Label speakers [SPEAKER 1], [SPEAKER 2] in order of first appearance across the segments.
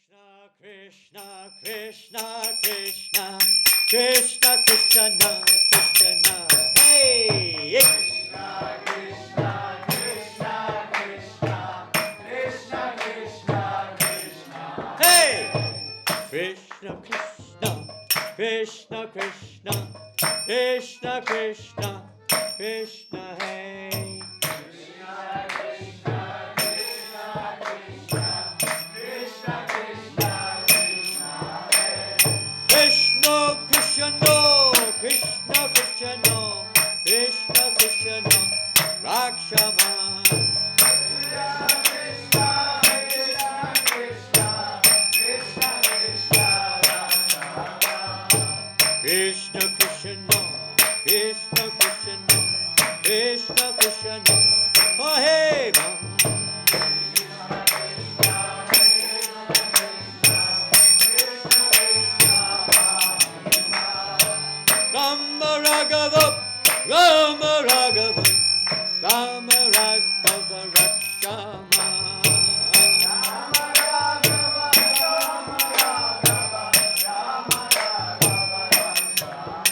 [SPEAKER 1] Krishna, Krishna, Krishna, Krishna, Krishna, Krishna, hey,
[SPEAKER 2] Krishna, Krishna, Krishna, Krishna, Krishna, Krishna, Krishna,
[SPEAKER 1] hey, Krishna, Krishna, Krishna, Krishna, Krishna, Krishna, Krishna, hey. Rakshama
[SPEAKER 2] Krishna, Krishna, Krishna, Krishna,
[SPEAKER 1] Krishna, Krishna, Krishna, Krishna, Krishna, Krishna, oh hey, Rama Raghava, Rama Raghava, Rama Raghava Rakshama.
[SPEAKER 2] Rama Raghava, Rama Raghava, Rama Raghava, Rakshama.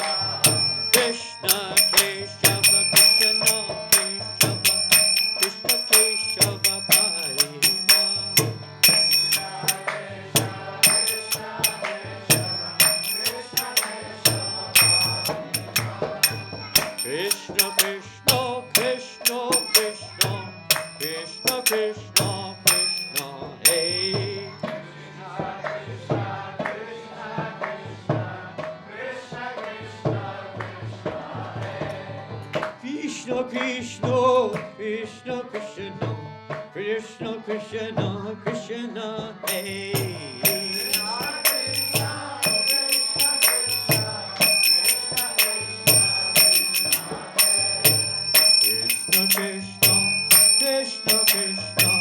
[SPEAKER 1] Krishna Keshava, Krishna Keshava, Krishna Keshava Parima.
[SPEAKER 2] Krishna Keshava, Krishna Keshava, Krishna Keshava,
[SPEAKER 1] Krishna Krishna, Krishna Krishna, Krishna Krishna, Krishna, hey.
[SPEAKER 2] Krishna, Krishna, Krishna, Krishna, Krishna, Krishna,
[SPEAKER 1] Krishna Krishna, Krishna Krishna, Krishna Krishna, Krishna, hey. Krishna Krishna, Krishna Krishna,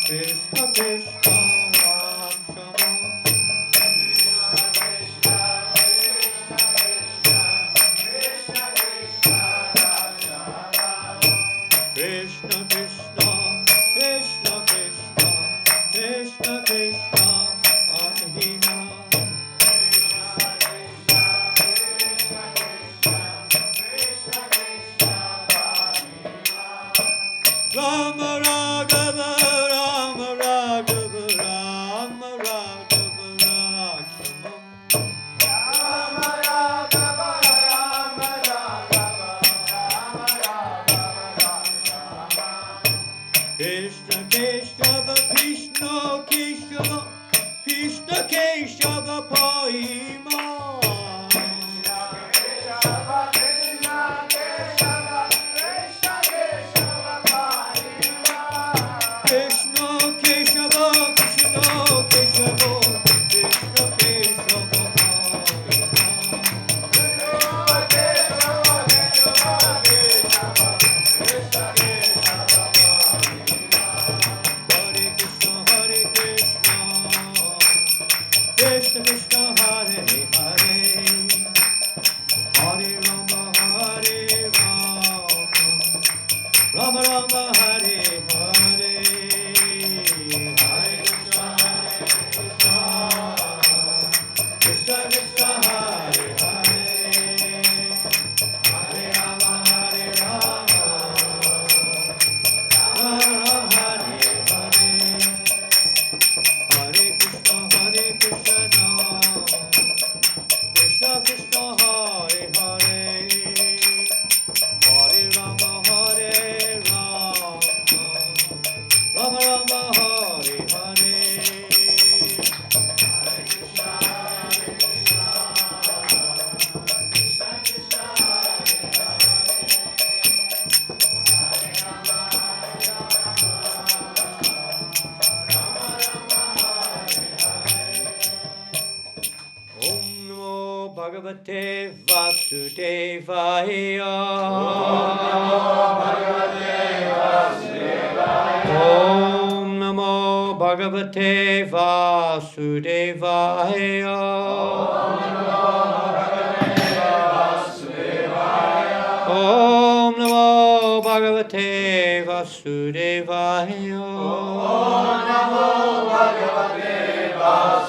[SPEAKER 1] Krishna Krishna, Rakshama. Krishna Krishna, Krishna Krishna, Krishna Krishna, Adhina. Rama Raghava, Rama Raghava, Rama Raghava, Rakshama.
[SPEAKER 2] Rama Raghava, Rama Raghava, Rama Raghava, Rakshama.
[SPEAKER 1] Krishna Keshava, Krishna Keshava, Krishna Keshava Parima.
[SPEAKER 2] Keshava, Krishna Keshava, Krishna Keshava, Parima.
[SPEAKER 1] Krishna Keshava, Krishna Keshava, Krishna Keshava Parima.
[SPEAKER 2] Keshava, Keshava, Keshava, Krishna Keshava, Parima.
[SPEAKER 1] Hare Krishna, Hare Krishna, Krishna Krishna, Hare Hare, Hare Rama, Hare Rama, Rama Rama, Hare Hare, Hare Krishna, Krishna Krishna, Hare Hare, Hare Rama, Hare Rama, Rama Rama, Hare Hare, Hare Krishna, Hare Krishna, Krishna Krishna, Hare Hare, Hare Rama, Hare Rama, Rama Rama, Hare Hare. Om Namo Bhagavate Vasudevaya. Om Namo Bhagavate Vasudevaya. Om Namo Bhagavate Vasudevaya.
[SPEAKER 2] Om Namo Bhagavate Vasudevaya.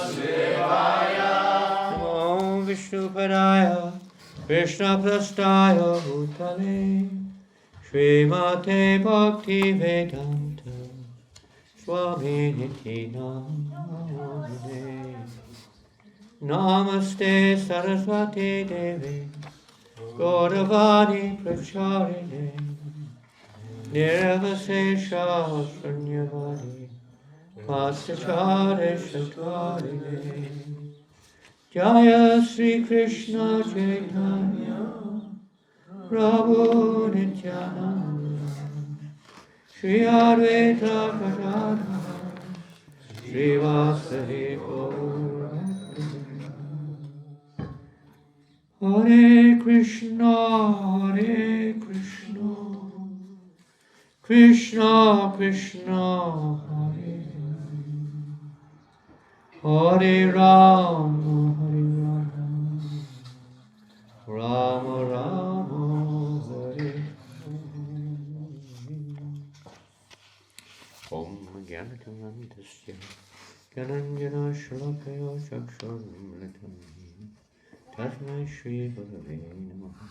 [SPEAKER 1] Padaya Krishna Prastaya Bhutale Srimate Bhakti Vedanta Swami Nityananda Namaste Saraswati Devi Gauravani Pracharine Nirvasesha Shunyavadi Pasachare Shatvarine Jaya Sri Krishna Chaitanya Prabhu Nityananda Shri Advaita Gadadhara Shri Vasari Gaura Hare Krishna Krishna Krishna Hare Hare Rama Rama Rama Hare Om Gyanatamandasya Gyananjana Shalakaya Chakshurmritam Tasmai Shri Gurave Namaha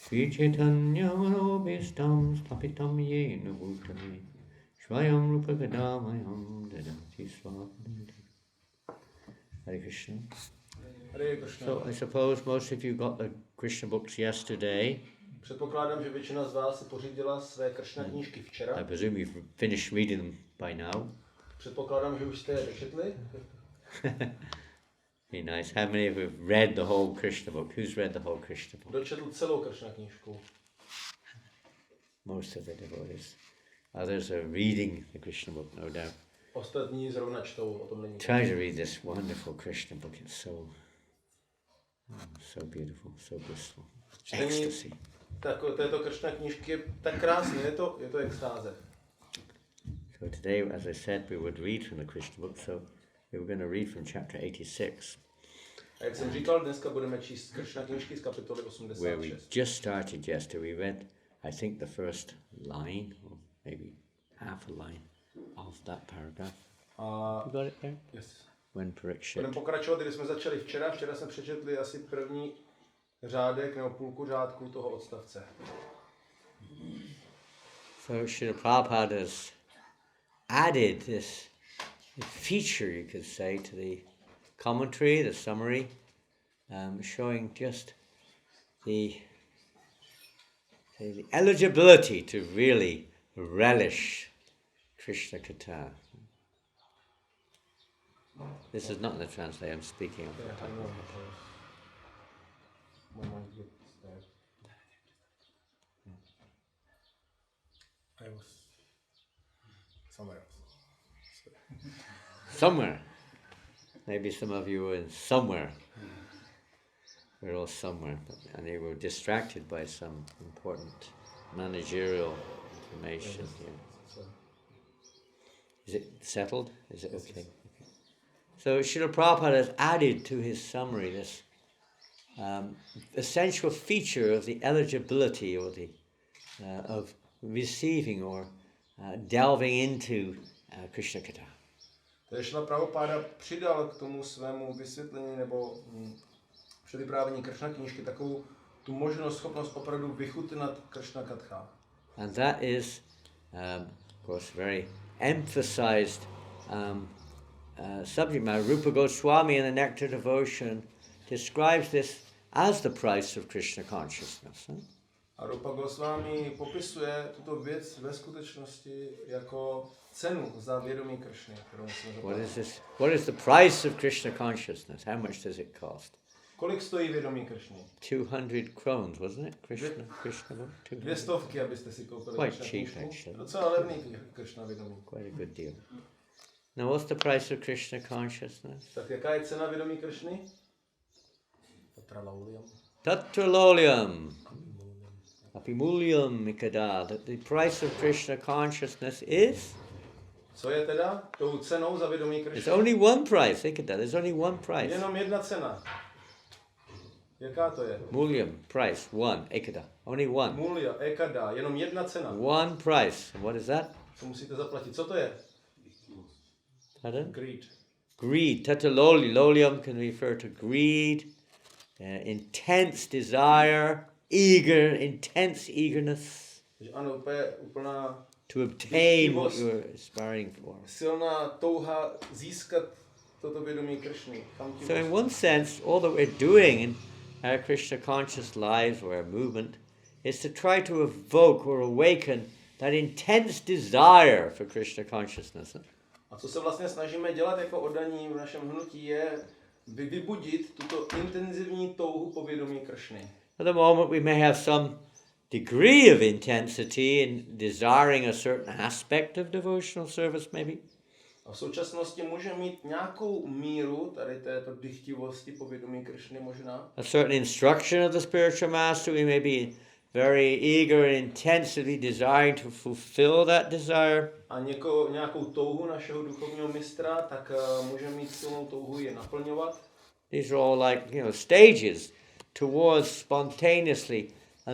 [SPEAKER 1] Shri Chaitanya Manobhistam Stapitam Yena Bhutale Shvayam Rupa Gadamayam Dadati Swapanandi. Hare Krishna.
[SPEAKER 2] Hare Krishna.
[SPEAKER 1] So I suppose most of you got the Krishna books yesterday.
[SPEAKER 2] Předpokládám, že většina z vás si pořídila své Kršna knížky včera.
[SPEAKER 1] I presume you've finished reading them by now.
[SPEAKER 2] Předpokládám, že už jste je dočetli.
[SPEAKER 1] Very nice. How many of you have read the whole Krishna book? Who's read the whole Krishna book?
[SPEAKER 2] Dočetl celou Kršna knížku.
[SPEAKER 1] Most of the devotees. Others are reading the Krishna book, no doubt.
[SPEAKER 2] Ostatní zrovna čtou, o tom není.
[SPEAKER 1] Try to read this wonderful Krishna book. It's so beautiful, so blissful. Ecstasy.
[SPEAKER 2] Této Kršna knížky je tak krásné, je to extáze.
[SPEAKER 1] So today, as I said, we would read from the Krishna book, so we were going to read from chapter 86.
[SPEAKER 2] A jak jsem říkal, dneska budeme číst Kršna knížky z kapitoly 86.
[SPEAKER 1] Where we just started yesterday. We read, I think, the first line, or maybe half a line of that paragraph. You got it there?
[SPEAKER 2] Yes.
[SPEAKER 1] When Parikshit.
[SPEAKER 2] Budeme pokračovat, když jsme začali včera. Včera jsme přečetli asi první řádek nebo půlku řádku toho odstavce.
[SPEAKER 1] So Srila Prabhupada has added this feature, you could say, to the commentary, the summary, showing just the eligibility to really relish Krishna Katha. This is not in the translation, I'm speaking of it.
[SPEAKER 2] I was somewhere else.
[SPEAKER 1] Somewhere. Maybe some of you were in somewhere. We're all somewhere. And they were distracted by some important managerial information here. Is it settled? Is it okay? So Srila Prabhupada has added to his summary this essential feature of the eligibility or the of receiving or delving into Krishna Katha.
[SPEAKER 2] Takže Srila Prabhupada přidal k tomu svému vysvětlení nebo předvyprávění Kršna knížky takovou tu možnost, schopnost opravdu vychutnat Kršna Katha.
[SPEAKER 1] And that is, of course, very emphasized subject matter. Rupa Gosvámí in the Nectar Devotion describes this as the price of Krishna consciousness.
[SPEAKER 2] A Rupa Gosvámí popisuje tuto věc ve skutečnosti jako cenu za vědomí Kršny, kterou musíme zaplatit.
[SPEAKER 1] What is the price of Krishna consciousness? How much does it cost?
[SPEAKER 2] Kolik stojí vědomí Kršny?
[SPEAKER 1] 200 crowns, wasn't it? Krishna book?
[SPEAKER 2] 200, abyste si koupili
[SPEAKER 1] Quite
[SPEAKER 2] Kršna
[SPEAKER 1] cheap,
[SPEAKER 2] knížku.
[SPEAKER 1] actually.
[SPEAKER 2] Docela levný Kršna vědomí.
[SPEAKER 1] Quite a good deal. Now, what's the price of Krishna consciousness?
[SPEAKER 2] Tak jaká je cena vědomí Kršny?
[SPEAKER 1] Tatralolyam. Apimulyam mikada. The price of Krishna consciousness is?
[SPEAKER 2] Co je teda tou cenou za vědomí Kršny?
[SPEAKER 1] There's only one price, ekada. There's only one price.
[SPEAKER 2] Jenom jedna cena. Jaká to je?
[SPEAKER 1] Mulyam, price, one, ekada. Only one.
[SPEAKER 2] Mulya, ekada, jenom jedna cena.
[SPEAKER 1] One price. What is that?
[SPEAKER 2] Co musíte zaplatit? Co to je?
[SPEAKER 1] Pardon?
[SPEAKER 2] Greed.
[SPEAKER 1] Greed. Tataloli. Lolium can refer to greed, intense desire, intense eagerness
[SPEAKER 2] že ano, úplná
[SPEAKER 1] to obtain what you're aspiring for.
[SPEAKER 2] silná touha získat toto vědomí Kršny.
[SPEAKER 1] So in one sense, all that we're doing in our Krishna conscious lives or our movement is to try to evoke or awaken that intense desire for Krishna consciousness.
[SPEAKER 2] A co se vlastně snažíme dělat jako oddaní v našem hnutí je vybudit tuto intenzivní touhu po vědomí Kršny.
[SPEAKER 1] At the moment we may have some degree of intensity in desiring a certain aspect of devotional service maybe.
[SPEAKER 2] A v současnosti může mít nějakou míru tady této dychtivosti po vědomí Kršny možná.
[SPEAKER 1] A certain instruction of the spiritual master, we may be very eager and intensively desiring to fulfill that desire.
[SPEAKER 2] A nějakou touhu našeho duchovního mistra, tak můžeme mít silnou touhu je naplňovat.
[SPEAKER 1] These are all like, stages towards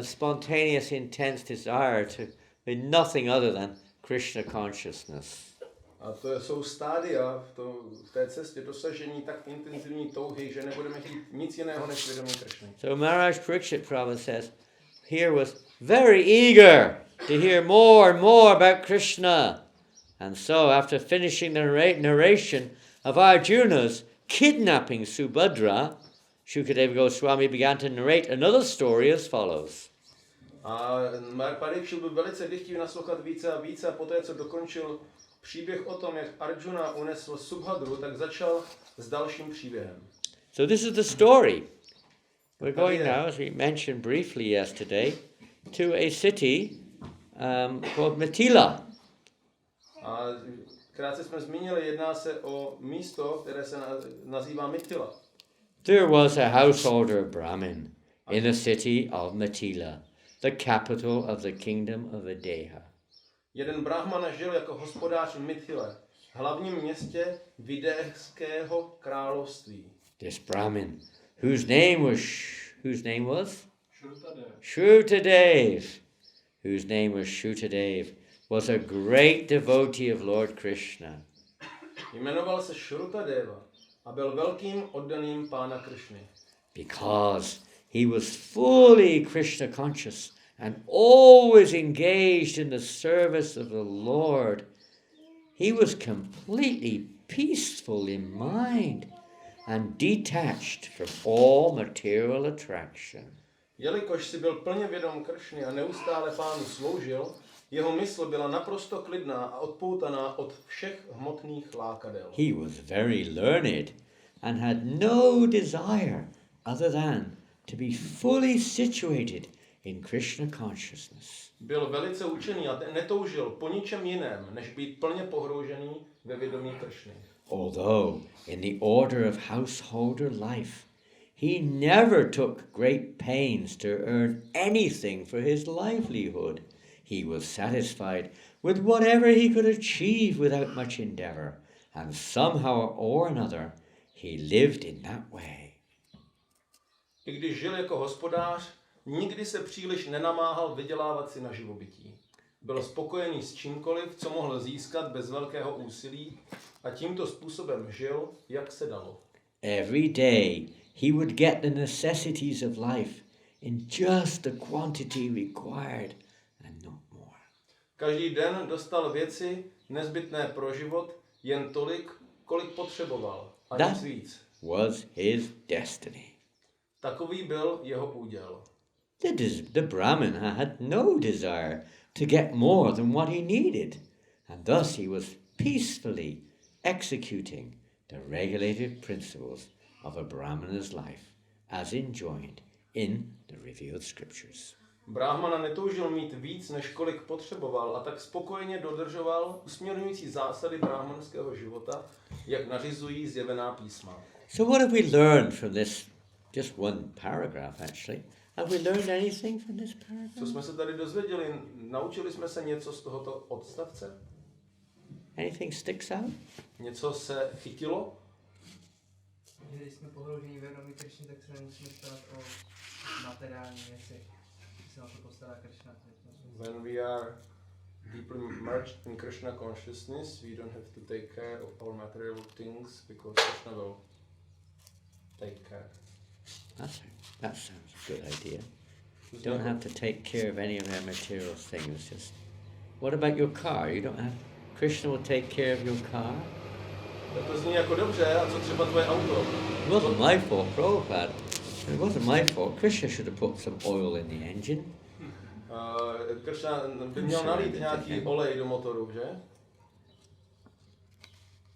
[SPEAKER 1] spontaneous intense desire to be nothing other than Krishna consciousness.
[SPEAKER 2] A to jsou stádia v té cestě dosažení tak intenzivní touhy, že nebudeme chtít nic jiného než vědomí Kršny.
[SPEAKER 1] So Maharaj Pariksit Prabhu says, here was very eager to hear more and more about Krishna. And so after finishing the narration of Arjuna's kidnapping Subhadra, Shukadeva Goswami began to narrate another story as follows.
[SPEAKER 2] A Pariksit byl velice dychtivý naslouchat více a více a poté, co dokončil příběh o tom, jak Arjuna unesl Subhadru, tak začal s dalším příběhem.
[SPEAKER 1] So this is the story. We're going now, as we mentioned briefly yesterday, to a city called Mithila.
[SPEAKER 2] A krátce jsme zmínili, jedná se o místo, které se nazývá Mithila.
[SPEAKER 1] There was a householder Brahmin in the city of Mithila, the capital of the kingdom of Videha.
[SPEAKER 2] Jeden brahmana žil jako hospodář v Mithile, hlavním městě Videhského království.
[SPEAKER 1] This Brahmin, whose name was Shrutadev, was a great devotee of Lord Krishna.
[SPEAKER 2] Jmenoval se Shrutadeva a byl velkým oddaným pána Kršny.
[SPEAKER 1] Because he was fully Krishna conscious and always engaged in the service of the Lord, he was completely peaceful in mind and detached from all material attraction.
[SPEAKER 2] Jelikož si byl plně vědom Kršny a neustále pánu sloužil, jeho mysl byla naprosto klidná a odpoutaná od všech hmotných lákadel.
[SPEAKER 1] He was very learned and had no desire other than to be fully situated in Krishna consciousness.
[SPEAKER 2] Byl velice učený a netoužil po ničem jiném, než být plně pohroužený ve vědomí Kršny.
[SPEAKER 1] Although in the order of householder life, he never took great pains to earn anything for his livelihood. He was satisfied with whatever he could achieve without much endeavor, and somehow or another he lived in that way.
[SPEAKER 2] I když žil jako hospodář, nikdy se příliš nenamáhal vydělávat si na živobytí. Byl spokojený s čímkoliv, co mohl získat bez velkého úsilí, a tímto způsobem žil, jak se dalo.
[SPEAKER 1] Every day he would get the necessities of life in just the quantity required and not more.
[SPEAKER 2] Každý den dostal věci nezbytné pro život jen tolik, kolik potřeboval, a nic víc.
[SPEAKER 1] Was his destiny.
[SPEAKER 2] Takový byl jeho úděl.
[SPEAKER 1] The Brahmin had no desire to get more than what he needed, and thus he was peacefully executing the regulated principles of a Brahmana's life, as enjoined in the revealed scriptures.
[SPEAKER 2] Brahmana netoužil mít víc, než kolik potřeboval, a tak spokojeně dodržoval usměrňující zásady brahmanského života, jak nařizují zjevená písma.
[SPEAKER 1] So what have we learned from this? Just one paragraph, actually. Have we learned anything from this paragraph?
[SPEAKER 2] Co jsme se tady dozvěděli? Naučili jsme se něco z tohoto odstavce?
[SPEAKER 1] Anything sticks out?
[SPEAKER 2] Něco se chytilo?
[SPEAKER 3] Když jsme pohroužení vědomí Kršny, tak se nemusíme starat o materiální věci. Když se na to postará Kršna.
[SPEAKER 2] When we are deeply merged in Krishna consciousness, we don't have to take care of all material things because Krishna will take care.
[SPEAKER 1] That sounds a good idea. You don't have to take care of any of their material things. Just what about your car? You don't have. Krishna will take care of your car.
[SPEAKER 2] To zní jako dobře, a co třeba tvoje auto?
[SPEAKER 1] It wasn't my fault, Prabhupada. It wasn't my fault. Krishna should have put some oil in the engine.
[SPEAKER 2] Kršna by měl nalít nějaký olej do motoru, že?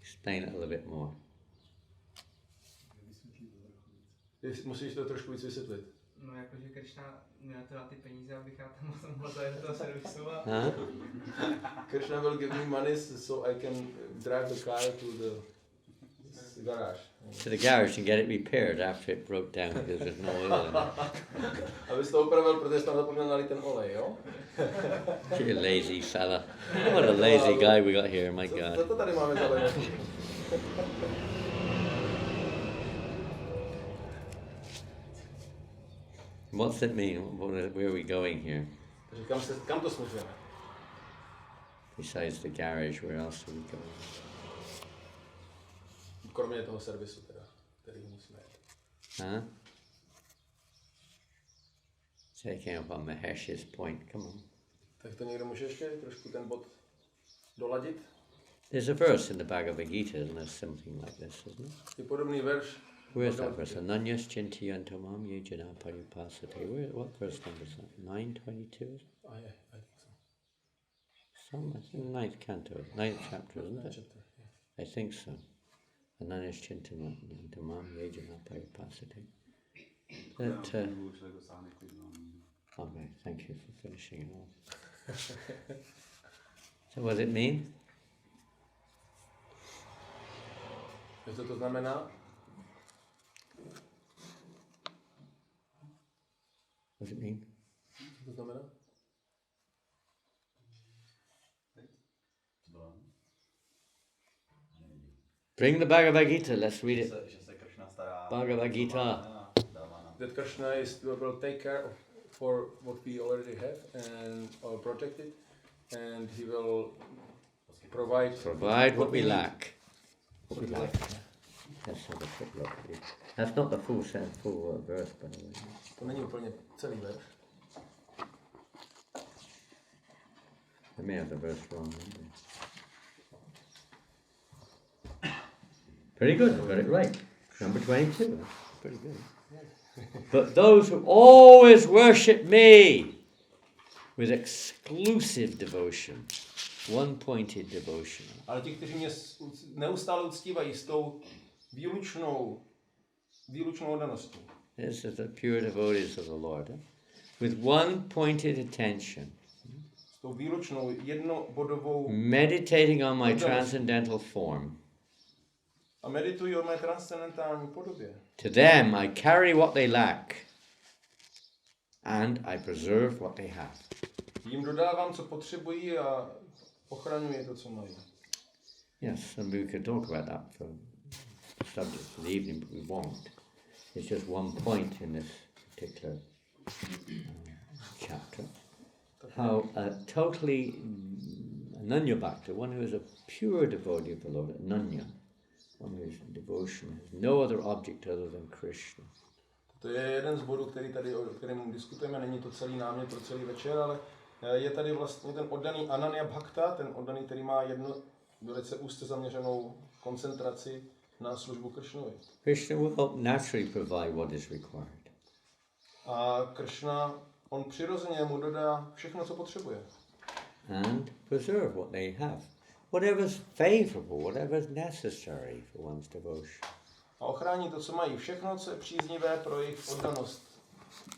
[SPEAKER 1] Explain it a little bit more.
[SPEAKER 2] Musíš to trošku víc vysvětlit.
[SPEAKER 3] No jakože Kršna měl teda ty peníze, abych já tam mohl zajet do toho servisu a...
[SPEAKER 2] Kršna will give me money so I can drive the car to the garage.
[SPEAKER 1] To the garage and get it repaired after it broke down because there's no oil in it.
[SPEAKER 2] Abys to opravil, protože jsi tam zapomněl nalít ten olej, jo?
[SPEAKER 1] You lazy fella. What a lazy guy we got here, my God.
[SPEAKER 2] Co to tady máme za lidi?
[SPEAKER 1] What's it mean? Where are we going here?
[SPEAKER 2] Takže kam to směřujeme?
[SPEAKER 1] Besides the garage, where else are we going?
[SPEAKER 2] Kromě toho servisu teda, který musíme jít.
[SPEAKER 1] Huh? Taking up on Mahesh's point, come on.
[SPEAKER 2] Tak to někdo může ještě trošku ten bod doladit?
[SPEAKER 1] There's a verse in the Bhagavad Gita, isn't there, something like this, isn't it?
[SPEAKER 2] Je podobný verš.
[SPEAKER 1] Where is that verse? Ananyas chintiyantamam yejana paripasate. What verse number is that? 922?
[SPEAKER 2] I think so.
[SPEAKER 1] Some, I think 9th canto, 9th chapter, isn't it? I think so. Ananyas chintiyantamam yejana paripasate. Okay, thank you for finishing it off. So what does it mean?
[SPEAKER 2] Co to znamená?
[SPEAKER 1] What does it mean?
[SPEAKER 2] Co to znamená?
[SPEAKER 1] Bring the Bhagavad Gita, let's read it. Bhagavad Gita.
[SPEAKER 2] That Krishna will take care of for what we already have and protect it, and he will provide
[SPEAKER 1] what we lack. What we lack. Let's have a quick look. That's not the full verse, by the way.
[SPEAKER 2] To není úplně celý verš.
[SPEAKER 1] I may have the verse wrong. Maybe. Pretty good, I got it right. Number 22. That's pretty good. But those who always worship me with exclusive devotion, one-pointed devotion.
[SPEAKER 2] Ale ti, kteří mě neustále uctívají s tou výlučnou oddaností.
[SPEAKER 1] This is the pure devotees of the Lord. With one-pointed attention.
[SPEAKER 2] S tou výlučnou jednobodovou
[SPEAKER 1] meditating on my transcendental form.
[SPEAKER 2] A meditují o mé transcendentální podobě.
[SPEAKER 1] To them I carry what they lack and I preserve what they have.
[SPEAKER 2] Jim dodávám, co potřebují a ochraňuji to, co mají.
[SPEAKER 1] Yes, and we could talk about that for subject for the evening, but we won't. It's just one point in this particular chapter. How totally Ananya Bhakta, one who is a pure devotee of the Lord, Ananya, one whose devotion has no other object other than Krishna.
[SPEAKER 2] To je jeden z bodů, o kterém diskutujeme, není to celý námět pro celý večer, ale je tady vlastně ten oddaný Ananya Bhakta, ten oddaný, který má jednu velice úzce zaměřenou koncentraci na službu Kršnovi.
[SPEAKER 1] Krishna will naturally provide what is required.
[SPEAKER 2] A Kršna, on přirozeně mu dodá všechno, co potřebuje.
[SPEAKER 1] And preserve what they have. Whatever is favorable, whatever is necessary for one's devotion.
[SPEAKER 2] A ochrání to, co mají, všechno, co je příznivé pro jejich oddanost.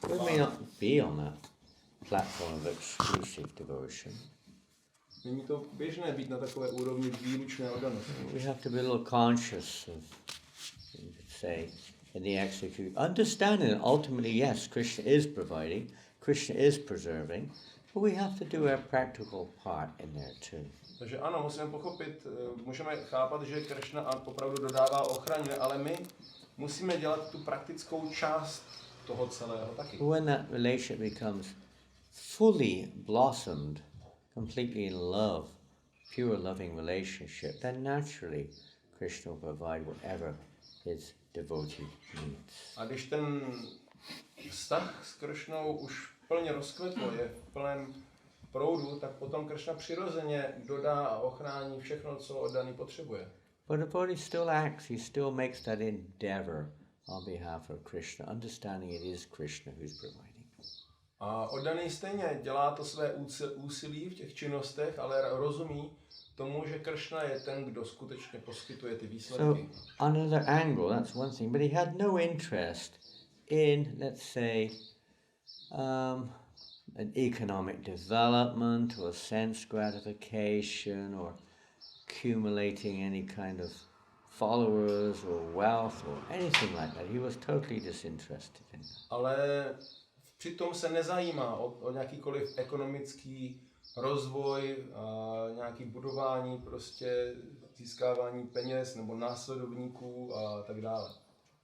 [SPEAKER 1] We may not be on that platform of exclusive devotion.
[SPEAKER 2] Není to běžné být na takové úrovni výlučné oddanosti.
[SPEAKER 1] We have to be a little conscious of, you could say, in the execution. Understanding that ultimately, yes, Krishna is providing, Krishna is preserving, but we have to do our practical part in there too.
[SPEAKER 2] Takže ano, musíme pochopit, můžeme chápat, že Kršna opravdu dodává ochraně, ale my musíme dělat tu praktickou část toho celého taky.
[SPEAKER 1] When that relationship becomes fully blossomed, completely in love, pure loving relationship, then naturally Krishna will provide whatever his devotee needs.
[SPEAKER 2] A když ten vztah s Kršnou už plně rozkvetl, je v plném proudu, tak potom Kršna přirozeně dodá a ochrání všechno, co oddaný potřebuje.
[SPEAKER 1] But the devotee still acts, he still makes that endeavor on behalf of Krishna, understanding it is Krishna who's providing.
[SPEAKER 2] A oddaný stejně dělá to své úsilí v těch činnostech, ale rozumí tomu, že Kršna je ten, kdo skutečně poskytuje ty výsledky.
[SPEAKER 1] So, another angle, that's one thing, but he had no interest in, let's say, an economic development or sense gratification or accumulating any kind of followers or wealth or anything like that. He was totally disinterested in that.
[SPEAKER 2] Ale přitom se nezajímá o nějakýkoliv ekonomický rozvoj, nějaký budování, prostě získávání peněz nebo následovníků a tak dále.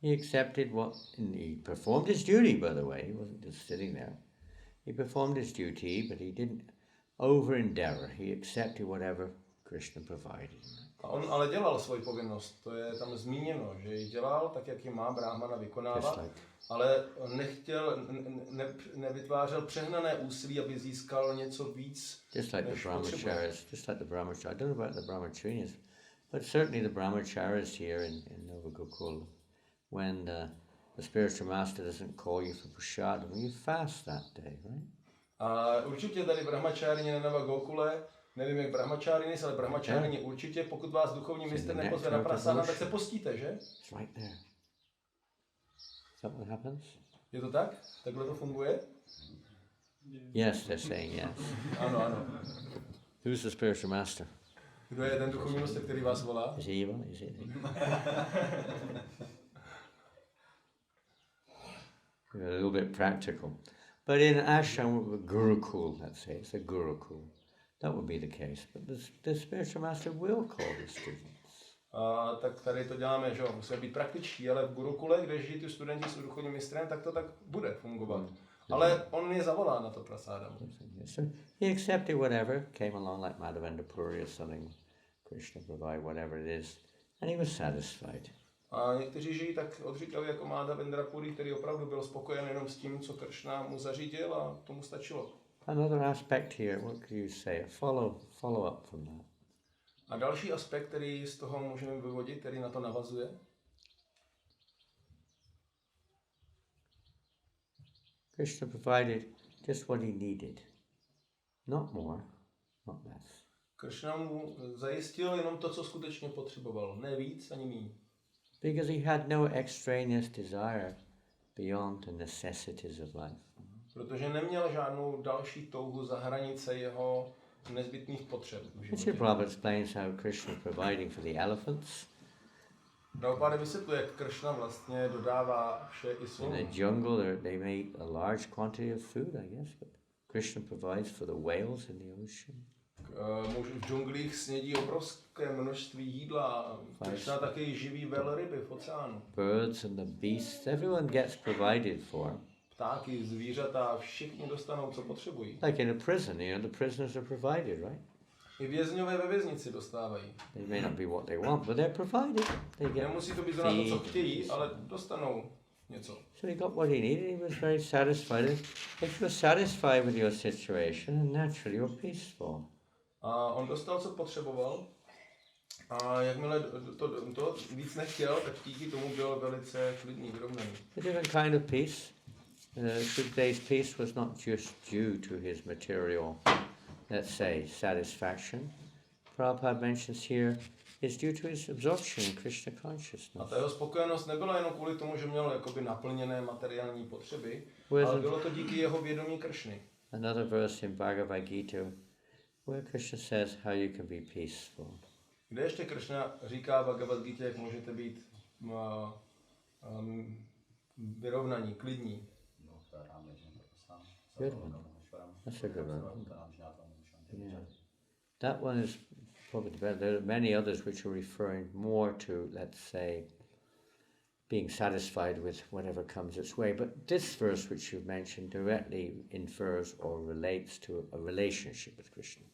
[SPEAKER 1] He accepted he performed his duty, by the way. He wasn't just sitting there. He performed his duty, but he didn't over-endeavor. He accepted whatever Krishna provided.
[SPEAKER 2] A on ale dělal svoji povinnost, to je tam zmíněno, že ji dělal tak, jak ji má brahmana vykonávat, ale nechtěl, nevytvářel přehnané úsilí, aby získal něco víc,
[SPEAKER 1] just like the brahmacharis. I don't know about the brahmacharis, but certainly the brahmacharis here in Nava Gókula, when the spiritual master doesn't call you for prasadam, you fast that day, right?
[SPEAKER 2] A určitě tady brahmačárině na Nava Gókule, nevím jak brahmačárině, ale brahmačárině určitě, pokud vás duchovní mistr nepozve na prasadam, tak se postíte, že?
[SPEAKER 1] It's right there. Is that what happens?
[SPEAKER 2] Je to tak? Takhle to funguje?
[SPEAKER 1] Yes, they're saying yes.
[SPEAKER 2] Ano, ano.
[SPEAKER 1] Who's the spiritual master?
[SPEAKER 2] Kdo je ten duchovní mistr, který vás volá?
[SPEAKER 1] Is he evil? Is he? A little bit practical. But in ashram, gurukul, let's say, it's a gurukul. That would be the case. But the spiritual master will call the students.
[SPEAKER 2] Tak tady to děláme, že musíme být praktičtí, ale v gurukule, kde žijí ty studenti s duchovním mistrem, tak to tak bude fungovat. Ale on je zavolá na to prasádam.
[SPEAKER 1] So he accepted whatever came along, like Madhavendra Puri or something. Krishna provide whatever it is, and he was satisfied.
[SPEAKER 2] A někteří žijí tak odříkavě jako Madhavendra Puri, který opravdu byl spokojen jenom s tím, co Kršna mu zařídil a tomu stačilo.
[SPEAKER 1] Another aspect here, what could you say? Follow up from that.
[SPEAKER 2] A další aspekt, který z toho můžeme vyvodit, který na to navazuje,
[SPEAKER 1] Krishna provided just what he needed. Not more, not less.
[SPEAKER 2] Kršna mu zajistil jenom to, co skutečně potřeboval, ne víc ani míň.
[SPEAKER 1] Because he had no extraneous desire beyond the necessities of life.
[SPEAKER 2] Protože neměl žádnou další touhu za hranice jeho nezbytných potřeb v životě.
[SPEAKER 1] Srila Prabhupada explains how Krishna is providing for the elephants.
[SPEAKER 2] Prabhupada vysvětluje, jak Kršna vlastně dodává vše i slonu.
[SPEAKER 1] In the jungle, they make a large quantity of food, I guess, but Krishna provides for the whales in the ocean.
[SPEAKER 2] Muži v džunglích snědí obrovské množství jídla. Kršna taky živí velryby v oceánu.
[SPEAKER 1] Birds and the beasts, everyone gets provided for.
[SPEAKER 2] Ptáky, zvířata, všichni dostanou, co potřebují.
[SPEAKER 1] Like in a prison, the prisoners are provided, right?
[SPEAKER 2] I vězňové ve věznici dostávají.
[SPEAKER 1] They may not be what they want, but they're provided. They get
[SPEAKER 2] Nemusí to být zrovna to, co chtějí, ale dostanou něco.
[SPEAKER 1] So he got what he needed, he was very satisfied. If you're satisfied with your situation, then naturally you're peaceful.
[SPEAKER 2] A on dostal, co potřeboval. A jakmile to víc nechtěl, tak díky tomu byl velice klidný, vyrovnaný.
[SPEAKER 1] A different kind of peace. Today's peace was not just due to his material, let's say, satisfaction. Prabhupada mentions here is due to his absorption in Krishna consciousness.
[SPEAKER 2] A ta jeho spokojenost nebyla jenom kvůli tomu, že měl jakoby naplněné materiální potřeby, ale bylo to díky jeho vědomí Kršny.
[SPEAKER 1] Another verse in Bhagavad Gita where Krishna says how you can be peaceful.
[SPEAKER 2] Kde ještě Kršna říká v Bhagavad Gita, jak můžete být vyrovnaní, klidní.
[SPEAKER 1] Good one. That's a good one. Yeah. That one is probably better. There are many others which are referring more to, let's say, being satisfied with whatever comes its way. But this verse which you've mentioned directly infers or relates to a relationship with Krishna.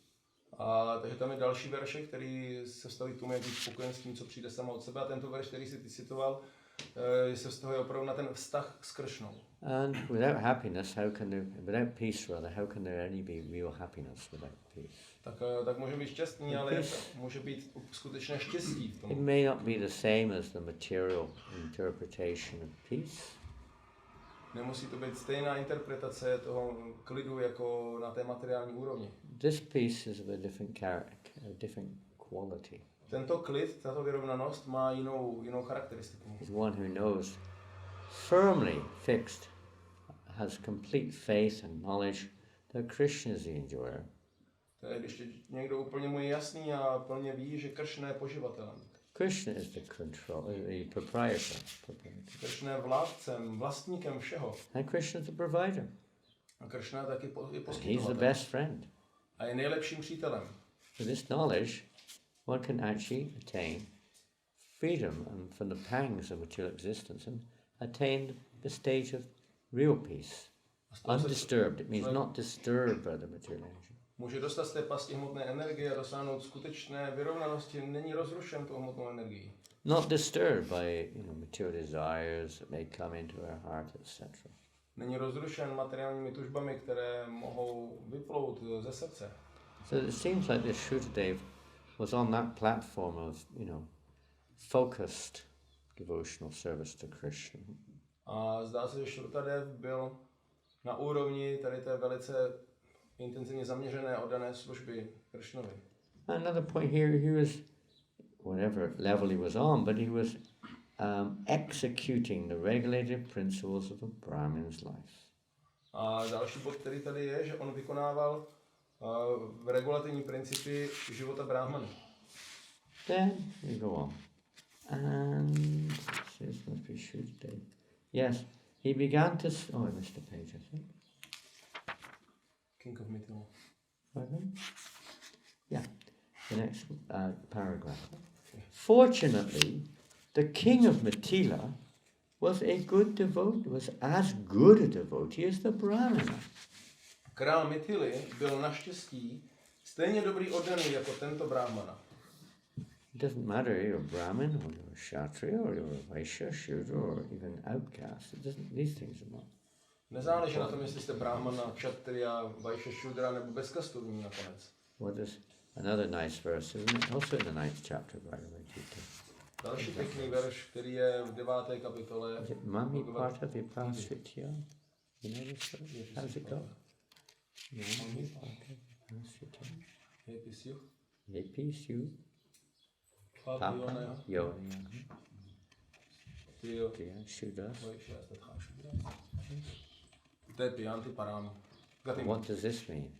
[SPEAKER 2] Takže tam je další verše, který se vztahují k tomu, jak být spokojen s tím, co přijde samo od sebe. A tento verš, který si ty citoval, se vztahuje opravdu na ten vztah s Kršnou.
[SPEAKER 1] And without happiness, without peace rather, how can there any be real happiness without peace?
[SPEAKER 2] Tak může být šťastný, ale může být skutečné štěstí v tom.
[SPEAKER 1] It may not be the same as the material interpretation of peace.
[SPEAKER 2] Nemusí to být stejná interpretace toho klidu jako na té materiální úrovni.
[SPEAKER 1] This peace is of a different character, a different quality.
[SPEAKER 2] Tento klid, tato vyrovnanost má jinou charakteristiku.
[SPEAKER 1] Is one who knows firmly fixed, has complete faith and knowledge that Krishna is the enjoyer.
[SPEAKER 2] To je, když někdo úplně mu je jasný a plně ví, že Kršna je poživatelem.
[SPEAKER 1] Krishna is the proprietor.
[SPEAKER 2] Kršna je vládcem, vlastníkem všeho.
[SPEAKER 1] And Krishna is the provider.
[SPEAKER 2] A Kršna je taky poskytovatel.
[SPEAKER 1] He's the best friend.
[SPEAKER 2] A je nejlepším přítelem.
[SPEAKER 1] With this knowledge, one can actually attain freedom and from the pangs of material existence and attain the stage of real peace. Undisturbed. It means not disturbed by the material energy.
[SPEAKER 2] Může dostat z té pasti hmotné energie a dosáhnout skutečné vyrovnanosti, není rozrušen tou hmotnou energií.
[SPEAKER 1] Not disturbed by material desires that may come into our heart, etc.
[SPEAKER 2] Není rozrušen materiálními tužbami, které mohou vyplout ze srdce.
[SPEAKER 1] So it seems like this Shuddhadev was on that platform of, focused devotional service to Krishna.
[SPEAKER 2] A zdá se, že Šrutadev byl na úrovni tady té velice intenzivně zaměřené oddané služby Kršnovi.
[SPEAKER 1] Another point here, he was, whatever level he was on, but he was executing the regulative principles of a Brahmin's life.
[SPEAKER 2] A další bod, který tady je, že on vykonával regulativní principy života Brahmany.
[SPEAKER 1] Then we go on. And this must be Shuddhadev. Yes, he began to... I missed a page, I think.
[SPEAKER 2] King of Mithila.
[SPEAKER 1] Pardon? Yeah, the next paragraph. Fortunately, the king of Mithila was a good devotee, was as good a devotee as the Brahmana.
[SPEAKER 2] Král Mithily byl naštěstí stejně dobrý oddaný jako tento Brahmana.
[SPEAKER 1] It doesn't matter you're a Brahmin or you're a Kshatriya or you're a Vaishya, Shudra or even outcast. These things are not.
[SPEAKER 2] Nezáleží na tom, jestli jste Brahmana, Kshatriya, Vaishya, Shudra nebo bezkastovní nakonec.
[SPEAKER 1] What is another nice verse, isn't it? Also in the 9th chapter, by the way.
[SPEAKER 2] Další pěkný verš, který je v 9. kapitole.
[SPEAKER 1] Is it Mami part of Vipasvitya? You know this verse? How's it go? Mami part of Vipasvitya.
[SPEAKER 2] Jepisyu.
[SPEAKER 1] Jepisyu.
[SPEAKER 2] Papa
[SPEAKER 1] Yoni.
[SPEAKER 2] Tyjo.
[SPEAKER 1] Shudas.
[SPEAKER 2] To je Piyanti Param.
[SPEAKER 1] What does this mean?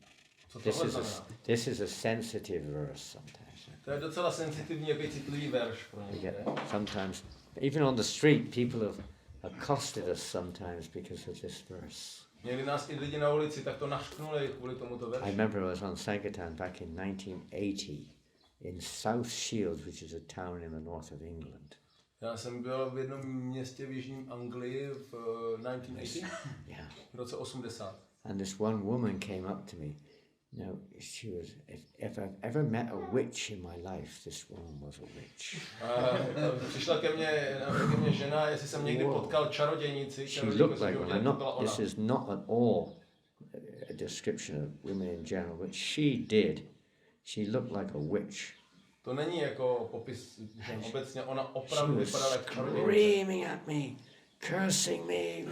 [SPEAKER 1] This is a sensitive verse sometimes.
[SPEAKER 2] To je docela sensitivní, jaký citlivý verš pro ně.
[SPEAKER 1] Sometimes, even on the street, people have accosted us sometimes because of this verse.
[SPEAKER 2] Někdy nás i lidi na ulici tak to nařknuli kvůli tomuto verši.
[SPEAKER 1] I remember I was on Sankirtan back in 1980 in South Shields, which is a town in the north of England.
[SPEAKER 2] Já jsem byl v jednom městě v jižním Anglii v 1980,
[SPEAKER 1] Yeah.
[SPEAKER 2] v roce 80.
[SPEAKER 1] And this one woman came up to me. Now, she was, if I've ever met a witch in my life, this woman was a witch.
[SPEAKER 2] Přišla ke mně žena, jestli jsem někdy potkal čarodějnici.
[SPEAKER 1] She looked like one. This is not at all a description of women in general, but she did. She looked like a witch.
[SPEAKER 2] To není jako popis žen obecně, ona opravdu vypadala jako čarodějnice.
[SPEAKER 1] Screaming at me, cursing me.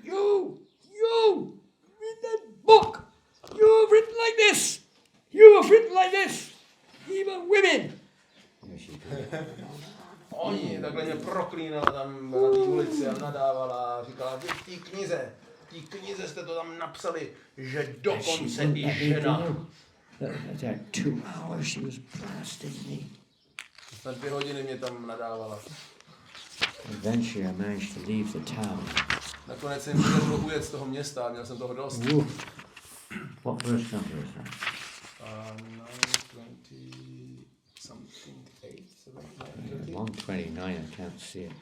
[SPEAKER 1] You, read that book. You have written like this. You have written like this. Even women.
[SPEAKER 2] Oni takhle mě proklínala tam na té ulici a nadávala a říkala, vy v té knize jste to tam napsali, že dokonce i žena.
[SPEAKER 1] That 2 hours she was blasting me.
[SPEAKER 2] Na 2 hodiny mě tam nadávala.
[SPEAKER 1] Eventually I managed to leave the town.
[SPEAKER 2] Nakonec jsem podařilo ujet z toho města a měl jsem toho dost.
[SPEAKER 1] What verse number is that?
[SPEAKER 2] 920 something 8,
[SPEAKER 1] 129, I can't see it.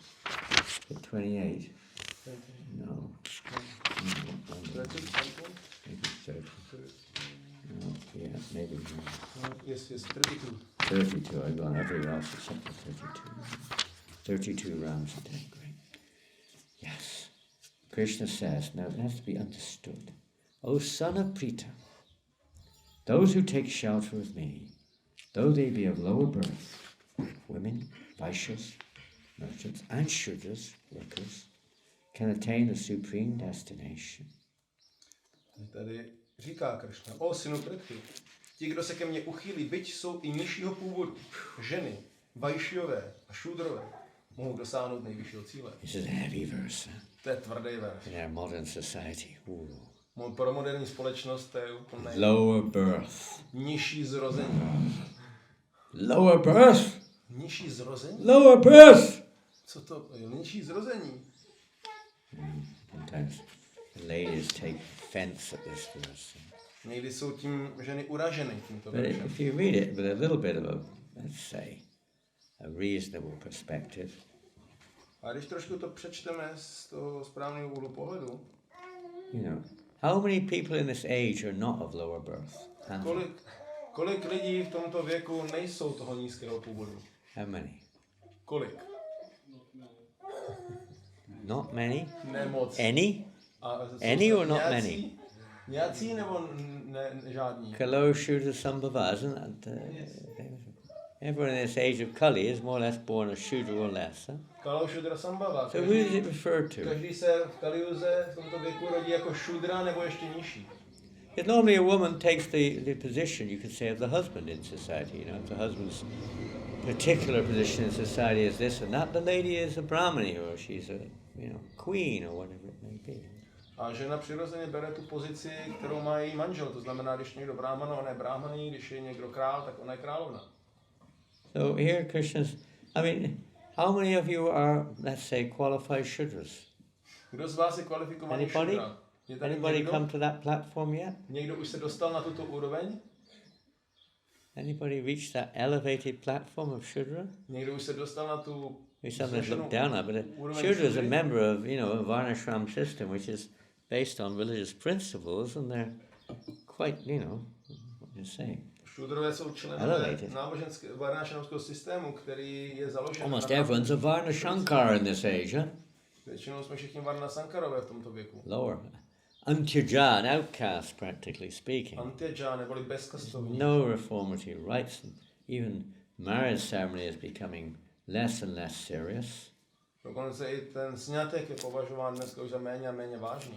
[SPEAKER 1] But 28? No. Maybe 30. No, yes. maybe.
[SPEAKER 2] Yes, 32.
[SPEAKER 1] 32, I've gone everywhere else except for 32. 32 rounds a day, great. Yes. Krishna says, now it has to be understood. O son of Prita, those who take shelter of me, though they be of lower birth, women, Vaishyas, merchants, and Shudras, workers, can attain the supreme destination.
[SPEAKER 2] Tady říká Kršna, o synu Prity, ti, kdo se ke mně uchýlí, byť jsou i nižšího původu, ženy, Vaishyové a Šudrové, mohou dosáhnout nejvyššího cíle.
[SPEAKER 1] This is a heavy verse.
[SPEAKER 2] To je tvrdý verš.
[SPEAKER 1] In our modern society.
[SPEAKER 2] Pro moderní společnost to je úplně
[SPEAKER 1] Lower birth.
[SPEAKER 2] nižší zrození.
[SPEAKER 1] Lower birth?
[SPEAKER 2] Nižší zrození?
[SPEAKER 1] Lower birth!
[SPEAKER 2] Co to je? Nižší zrození?
[SPEAKER 1] Sometimes the ladies take offense at this verse.
[SPEAKER 2] Někdy jsou tím ženy uraženy tímto
[SPEAKER 1] But
[SPEAKER 2] veršem.
[SPEAKER 1] if you read it with a little bit of a, let's say, a reasonable perspective,
[SPEAKER 2] A když trošku to přečteme z toho správného úhlu pohledu,
[SPEAKER 1] you know, how many people in this age are not of lower birth?
[SPEAKER 2] kolik lidí v tomto věku nejsou toho nízkého původu?
[SPEAKER 1] How many?
[SPEAKER 2] Kolik?
[SPEAKER 1] Not many?
[SPEAKER 2] Nemoc.
[SPEAKER 1] Any?
[SPEAKER 2] A
[SPEAKER 1] Any or not many?
[SPEAKER 2] Nějací nebo žádní?
[SPEAKER 1] Kalo Shuddha Sambhavasan, and everyone in this age of Kali is more or less born a Shuddha or less. Huh?
[SPEAKER 2] Kalo Shudra Sambhava.
[SPEAKER 1] So who does it refer to?
[SPEAKER 2] Každý se v Kaliuze v tomto věku rodí jako Shudra nebo ještě nižší.
[SPEAKER 1] If normally a woman takes the position, you could say, of the husband in society. You know, if the husband's particular position in society is this and that, the lady is a brahmani or she's a queen or whatever it may be.
[SPEAKER 2] A žena přirozeně bere tu pozici, kterou má její manžel. To znamená, když někdo brahmana, ona je brahmaní, když je někdo král, tak ona je královna.
[SPEAKER 1] So here Krishna's, I mean, how many of you are, let's say, qualified Shudras?
[SPEAKER 2] Kdo z vás je kvalifikovaný
[SPEAKER 1] Anybody?
[SPEAKER 2] Shudra? Je tady
[SPEAKER 1] Anybody
[SPEAKER 2] někdo?
[SPEAKER 1] come to that platform yet?
[SPEAKER 2] Někdo už se dostal na tuto úroveň?
[SPEAKER 1] Anybody reached that elevated platform of Shudra?
[SPEAKER 2] Někdo už se dostal na tu
[SPEAKER 1] We sometimes look down on, but Shudra is a member of, a Varnashram system, which is based on religious principles, and they're quite, what do you say?
[SPEAKER 2] Šudrové jsou členové náboženského varnášramského systému, který je založen
[SPEAKER 1] Almost everyone's a Varnashankar in this age, huh?
[SPEAKER 2] Většinou jsme všichni Varnasankarové v tomto věku.
[SPEAKER 1] Lower. Antyaja, an outcast, practically speaking.
[SPEAKER 2] Antyaja, neboli bezkastovní.
[SPEAKER 1] No reformatory rites, and even marriage ceremony is becoming less and less serious.
[SPEAKER 2] Dokonce i ten sňatek je považován dneska už za méně a méně vážný.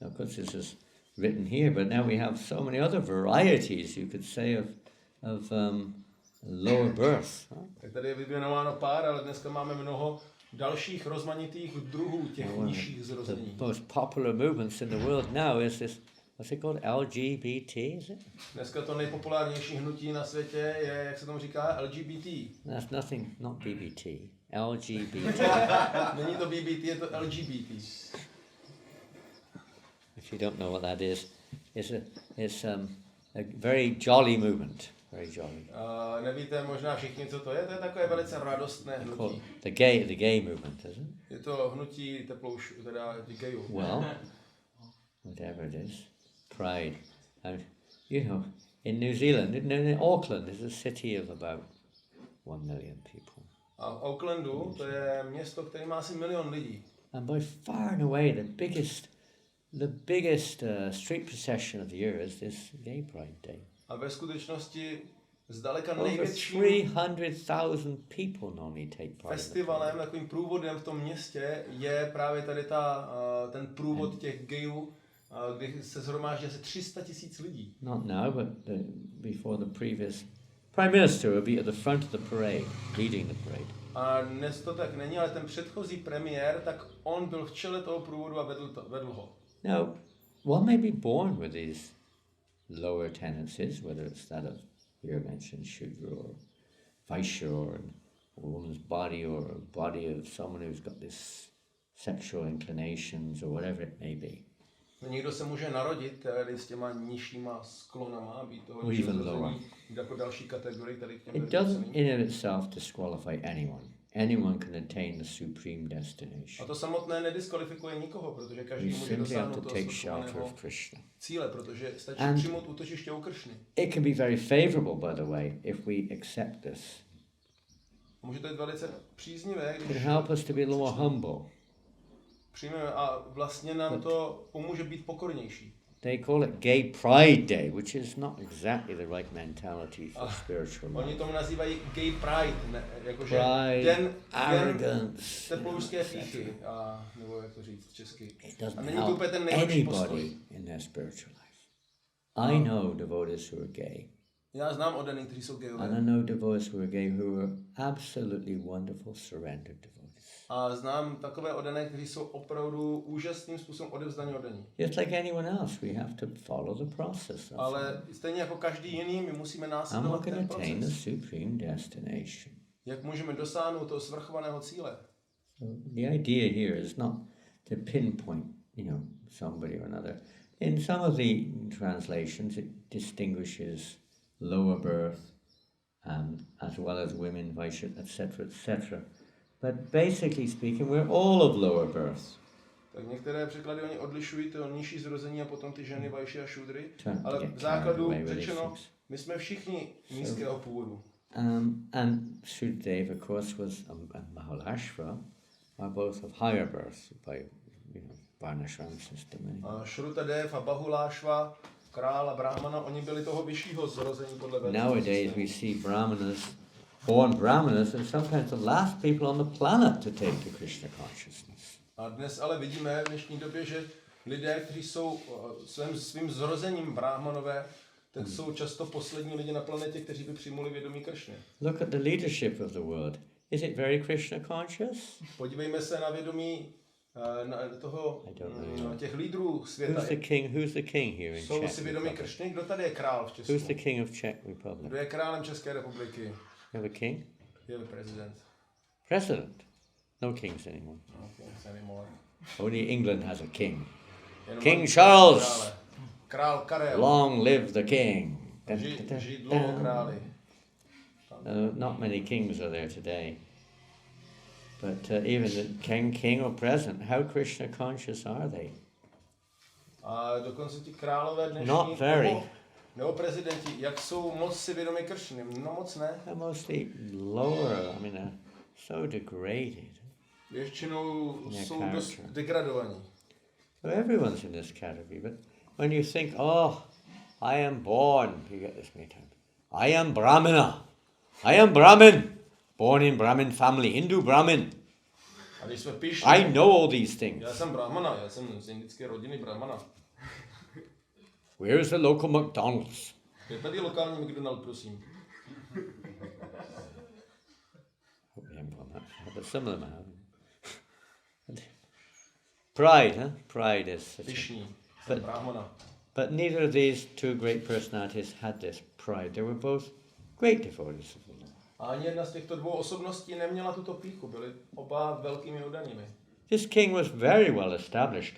[SPEAKER 1] Of course, this is written here, but now we have so many other varieties, you could say, of lower birth. Huh?
[SPEAKER 2] Tak tady je vyjmenováno pár, ale dneska máme mnoho dalších rozmanitých druhů těch nižších zrození.
[SPEAKER 1] The most popular movements in the world now is this, what's it called, LGBT, is it?
[SPEAKER 2] Dneska to nejpopulárnější hnutí na světě je, jak se tomu říká, LGBT.
[SPEAKER 1] That's nothing, not BBT, LGBT.
[SPEAKER 2] Není to BBT, je to LGBT.
[SPEAKER 1] If you don't know what that is, it's a very jolly movement. Very jolly.
[SPEAKER 2] Nevíte možná všichni, co to je? To je takové velice radostné hnutí.
[SPEAKER 1] The gay movement, isn't it?
[SPEAKER 2] Je to hnutí teplouš, teda gayů.
[SPEAKER 1] Well, whatever it is, pride. And, in New Zealand, in Auckland, is a city of about 1 million people.
[SPEAKER 2] A v Aucklandu to je město, které má asi 1 milion lidí.
[SPEAKER 1] And by far and away the biggest street procession of the year is this Gay Pride Day.
[SPEAKER 2] A ve skutečnosti zdaleka
[SPEAKER 1] Over
[SPEAKER 2] největším
[SPEAKER 1] 300,000 people normally take part.
[SPEAKER 2] festivalem, takovým průvodem v tom městě je právě tady ten průvod těch gayů, kdy se shromáždí asi 300 000 lidí.
[SPEAKER 1] Not now, but before the previous Prime Minister will be at the front of the parade, leading the parade.
[SPEAKER 2] A dnes to tak není, ale ten předchozí premiér, tak on byl v čele toho průvodu a vedl ho.
[SPEAKER 1] Now, one may be born with these lower tendencies, whether it's that of here mentioned Shudra or Vaishya or a woman's body or a body of someone who's got this sexual inclinations or whatever it may be.
[SPEAKER 2] Někdo se může narodit tady s těma nižšíma sklonama, být toho
[SPEAKER 1] Or even lower.
[SPEAKER 2] jako další kategorii tady k těm
[SPEAKER 1] It doesn't in of itself disqualify anyone. anyone can attain the supreme destination.
[SPEAKER 2] A to samotné nediskvalifikuje nikoho, protože každý
[SPEAKER 1] We
[SPEAKER 2] může
[SPEAKER 1] simply have
[SPEAKER 2] dosáhnout
[SPEAKER 1] to
[SPEAKER 2] toho
[SPEAKER 1] take shelter
[SPEAKER 2] svrchovaného
[SPEAKER 1] of Krishna.
[SPEAKER 2] cíle, protože stačí
[SPEAKER 1] And-
[SPEAKER 2] přijmout útočiště u Kršny.
[SPEAKER 1] It can be very favorable, by the way, if we accept this.
[SPEAKER 2] Může to být velice příznivé,
[SPEAKER 1] It can
[SPEAKER 2] když
[SPEAKER 1] help us to be a little humble.
[SPEAKER 2] přijmeme a vlastně nám to pomůže být pokornější.
[SPEAKER 1] They call it Gay Pride Day, which is not exactly the right mentality for spiritual
[SPEAKER 2] Oni
[SPEAKER 1] life.
[SPEAKER 2] tomu nazývají Gay Pride, ne, jakože
[SPEAKER 1] Pride,
[SPEAKER 2] den
[SPEAKER 1] arrogance,
[SPEAKER 2] teploušské pýchy, nebo jak to říct česky.
[SPEAKER 1] It doesn't
[SPEAKER 2] A není to
[SPEAKER 1] help
[SPEAKER 2] úplně ten nejlepší postoj.
[SPEAKER 1] anybody in their spiritual life. I know devotees who are gay,
[SPEAKER 2] Já znám oddaný, kteří jsou
[SPEAKER 1] and
[SPEAKER 2] gayové.
[SPEAKER 1] I know devotees who are gay who are absolutely wonderful, surrendered devotees.
[SPEAKER 2] A znám takové oddané, kteří jsou opravdu úžasným způsobem odevzdaní oddaní.
[SPEAKER 1] Just like anyone else, we have to follow the process. That's all.
[SPEAKER 2] Ale stejně jako každý jiný, my musíme
[SPEAKER 1] And we're
[SPEAKER 2] následovat
[SPEAKER 1] going
[SPEAKER 2] ten
[SPEAKER 1] to attain the
[SPEAKER 2] proces.
[SPEAKER 1] supreme destination.
[SPEAKER 2] Jak můžeme dosáhnout toho svrchovaného cíle?
[SPEAKER 1] So the idea here is not to pinpoint, somebody or another. In some of the translations, it distinguishes lower birth, as well as women, Vaishya, etc. But basically speaking, we're all of lower birth.
[SPEAKER 2] Tak některé překlady oni odlišují to nižší zrození a potom ty ženy Vajši a Šudry,
[SPEAKER 1] Trying to
[SPEAKER 2] ale
[SPEAKER 1] get
[SPEAKER 2] v
[SPEAKER 1] carried
[SPEAKER 2] základu
[SPEAKER 1] away with these
[SPEAKER 2] řečeno,
[SPEAKER 1] things.
[SPEAKER 2] my jsme všichni nízkého původu.
[SPEAKER 1] And Shuddhadeva, of course, was and Mahalashva are both of higher birth by, Varnashram system.
[SPEAKER 2] A Šrutadev a Bahulášva, král a Brahmana, oni byli toho vyššího zrození podle Védového
[SPEAKER 1] Nowadays
[SPEAKER 2] systému.
[SPEAKER 1] we see born brahmanas, and sometimes the last people on the planet to take to Krishna consciousness.
[SPEAKER 2] A dnes ale vidíme v dnešní době, že lidé, kteří jsou svým zrozením brahmanové, tak jsou často poslední lidi na planetě, kteří by přijmuli vědomí Kršny.
[SPEAKER 1] Look at the leadership of the world. Is it very Krishna conscious?
[SPEAKER 2] Podívejme se na vědomí těch lídrů světa.
[SPEAKER 1] Who's the king here in
[SPEAKER 2] Jsou
[SPEAKER 1] Czech
[SPEAKER 2] si vědomí
[SPEAKER 1] Republic?
[SPEAKER 2] Kršny? Kdo tady je král v Česku?
[SPEAKER 1] Who's the king of Czech Republic?
[SPEAKER 2] Kdo je králem České republiky?
[SPEAKER 1] You have a king?
[SPEAKER 2] Je prezident.
[SPEAKER 1] President? No kings anymore.
[SPEAKER 2] Anymore.
[SPEAKER 1] Only England has a king.
[SPEAKER 2] Jenom
[SPEAKER 1] King
[SPEAKER 2] máme
[SPEAKER 1] Charles!
[SPEAKER 2] krále. Král Karel.
[SPEAKER 1] Long live the king!
[SPEAKER 2] Žij dlouho králi.
[SPEAKER 1] Not many kings are there today. But even the king or president, how Krishna conscious are they?
[SPEAKER 2] A dokonce ti králové dnešní,
[SPEAKER 1] Not very.
[SPEAKER 2] nebo prezidenti, jak jsou moc si vědomi Kršny? No moc ne.
[SPEAKER 1] They're mostly lower, so degraded.
[SPEAKER 2] Většinou
[SPEAKER 1] Yeah,
[SPEAKER 2] jsou
[SPEAKER 1] character.
[SPEAKER 2] dost degradovaní.
[SPEAKER 1] So everyone's in this category, but when you think, I am born, you get this many times. I am Brahmana. I am Brahmin. Born in Brahmin family, Hindu Brahmin.
[SPEAKER 2] A když jsme píšli,
[SPEAKER 1] I know all these things.
[SPEAKER 2] já jsem Brahmana, já jsem z indické rodiny Brahmana.
[SPEAKER 1] Where's the local McDonald's?
[SPEAKER 2] Je tady lokální McDonald, prosím.
[SPEAKER 1] But some of them have. Pride, huh? Pride is such a...
[SPEAKER 2] Pišní,
[SPEAKER 1] But-
[SPEAKER 2] Brahmana.
[SPEAKER 1] But neither of these two great personalities had this pride. They were both great devotees of the Lord.
[SPEAKER 2] A ani jedna z těchto dvou osobností neměla tuto píchu, byli oba velkými oddanými.
[SPEAKER 1] This king was very well established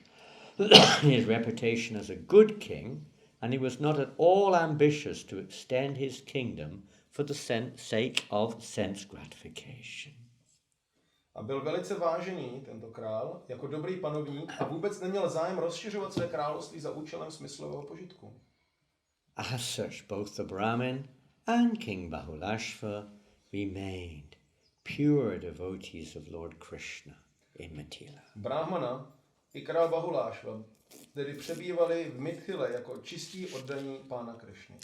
[SPEAKER 1] in his reputation as a good king, and he was not at all ambitious to extend his kingdom for the sake of sense gratification.
[SPEAKER 2] A byl velice vážený tento král jako dobrý panovník a vůbec neměl zájem rozšiřovat své království za účelem smyslového požitku.
[SPEAKER 1] As such, both the Brahmin and King Bahulashva remained pure devotees of Lord Krishna in Mithila.
[SPEAKER 2] Brahmana i král Bahulášva tedy přebývali v Mithile jako čistí oddaní pána Kršny.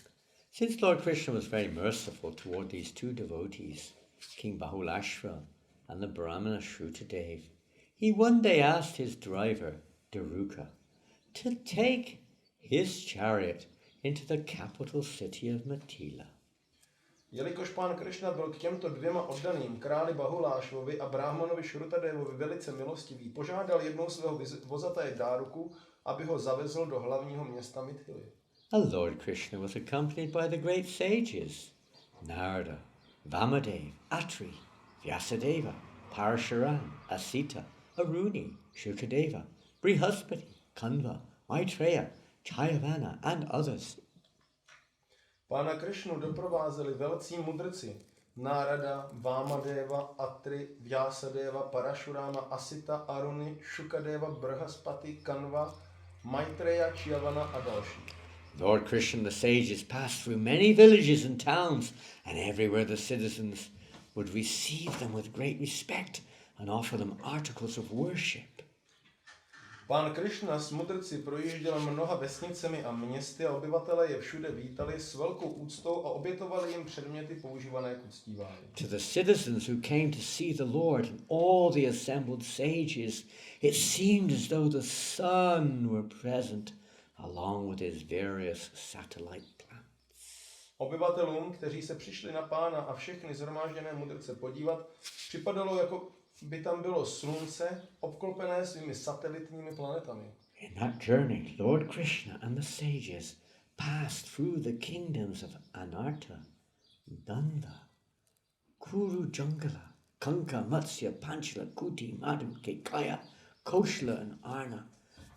[SPEAKER 1] Since Lord Krishna was very merciful toward these two devotees, King Bahulashva and the Brahmana Shrutadeva, he one day asked his driver, Daruka, to take his chariot into the capital city of Mithila.
[SPEAKER 2] Jelikož pán Kršna byl k těmto dvěma oddaným, králi Bahulášvovi a Brahmanovi Šrutadevovi velice milostivý, požádal jednou svého vozataje Dáruku, aby ho zavezl do hlavního města Mithily.
[SPEAKER 1] And Lord Krishna was accompanied by the great sages, Narada, Vamadeva, Atri, Vyasadeva, Parashuram, Asita, Aruni, Shukadeva, Brihaspati, Kanva, Maitreya, Chayavana and others.
[SPEAKER 2] Pána Kršnu doprovázeli velcí mudrci, Nárada, Vámadeva, Atri, Vyasadeva, Parashurama, Asita, Aruni, Shukadeva, Brhaspati, Kanva, Maitreya, Čyavana a další.
[SPEAKER 1] Lord Krishna and the sages passed through many villages and towns, and everywhere the citizens would receive them with great respect and offer them articles of worship.
[SPEAKER 2] Pán Kršna s mudrci projížděl mnoha vesnicemi a městy a obyvatelé je všude vítali s velkou úctou a obětovali jim předměty používané k uctívání.
[SPEAKER 1] To the citizens who came to see the Lord and all the assembled sages, it seemed as though the sun were present along with his various satellite planets.
[SPEAKER 2] Obyvatelům, kteří se přišli na Pána a všechny shromážděné mudrce podívat, připadalo, jako by tam bylo slunce obklopené svými satelitními planetami.
[SPEAKER 1] In that journey, Lord Krishna and the sages passed through the kingdoms of Anartha, Danda, Kuru Jungala, Kanka, Matsya, Panchala, Kuti, Madhu, Kekaya, Koshala and Arna.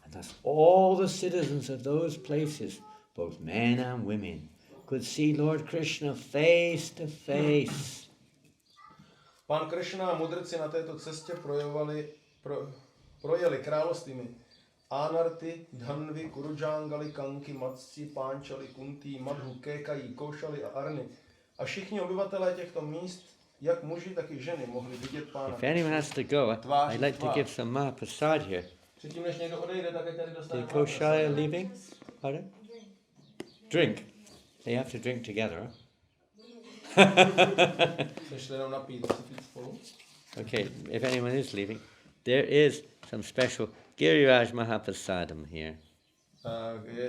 [SPEAKER 1] And thus all the citizens of those places, both men and women, could see Lord Krishna face to face.
[SPEAKER 2] Pán Kršna a mudrci na této cestě projeli královstvími Anarty, Dhanvy, Kurudžángali, Kanky, Matsy, Pánčali, Kunti, Madhu, Kekaji, Košali a Arny. A všichni obyvatelé těchto míst, jak muži, tak i ženy, mohli vidět Pána.
[SPEAKER 1] If anyone has to go, I'd like to give some prasad here.
[SPEAKER 2] Předtím, než někdo odejde, tak ať tady dostane
[SPEAKER 1] The Koshali are leaving? Pardon? Drink. They have to drink together. Okay, if anyone is leaving, there is some special Giriraj Mahaprasadam here.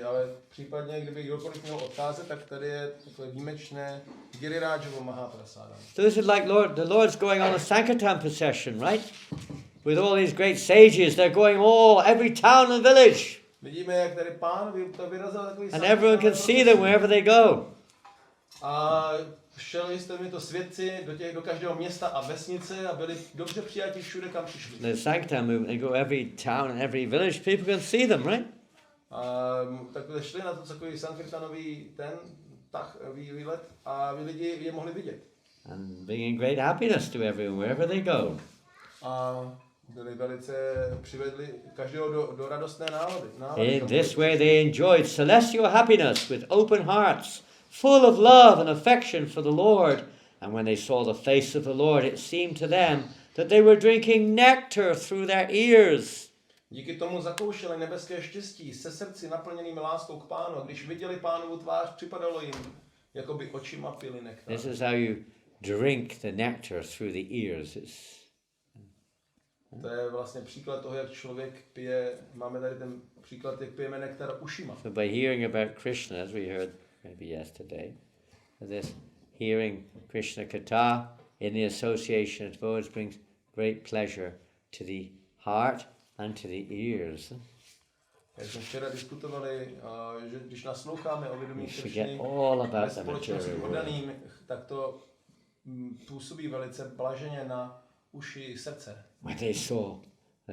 [SPEAKER 2] Ale případně, kdyby kdokoliv měl odcházet, tak tady je takové výjimečné Girirajovo Mahaprasadam.
[SPEAKER 1] So this is like the Lord's going on a Sankirtan procession, right? With all these great sages, they're going every town and village.
[SPEAKER 2] Vidíme, jak tady Pán vyrazil takový
[SPEAKER 1] and everyone can see them wherever they go.
[SPEAKER 2] A šli jste mi to svědci do každého města a vesnice a byli dobře přijati všude, kam přišli.
[SPEAKER 1] The Sankirtan movement, they go every town and every village, people can see them, right?
[SPEAKER 2] Takhle šli na to takový Sankirtanový výlet a lidi je mohli vidět.
[SPEAKER 1] And bringing great happiness to everyone wherever they go.
[SPEAKER 2] A byli velice přivedli každého do radostné nálady.
[SPEAKER 1] In this way they enjoyed celestial happiness with open hearts, full of love and affection for the Lord. And when they saw the face of the Lord, it seemed to them that they were drinking nectar through their ears.
[SPEAKER 2] Díky tomu zakoušeli nebeské štěstí se srdci naplněnými láskou k Pánu. A když viděli Pánovu tvář, připadalo jim, jako by očima pili nektar.
[SPEAKER 1] This is how you drink the nectar through the ears.
[SPEAKER 2] To je vlastně příklad toho, jak člověk pije. Máme tady ten příklad, jak pijeme nektar ušima.
[SPEAKER 1] So by hearing about Krishna, as we heard maybe yesterday, this hearing Krishna Katha in the association of both brings great pleasure to the heart and to the ears.
[SPEAKER 2] Jak jsme včera diskutovali, že když nasloucháme o vědomí
[SPEAKER 1] Kršny
[SPEAKER 2] ve společnosti oddaným, tak to působí velice blaženě na uši srdce.
[SPEAKER 1] When they saw,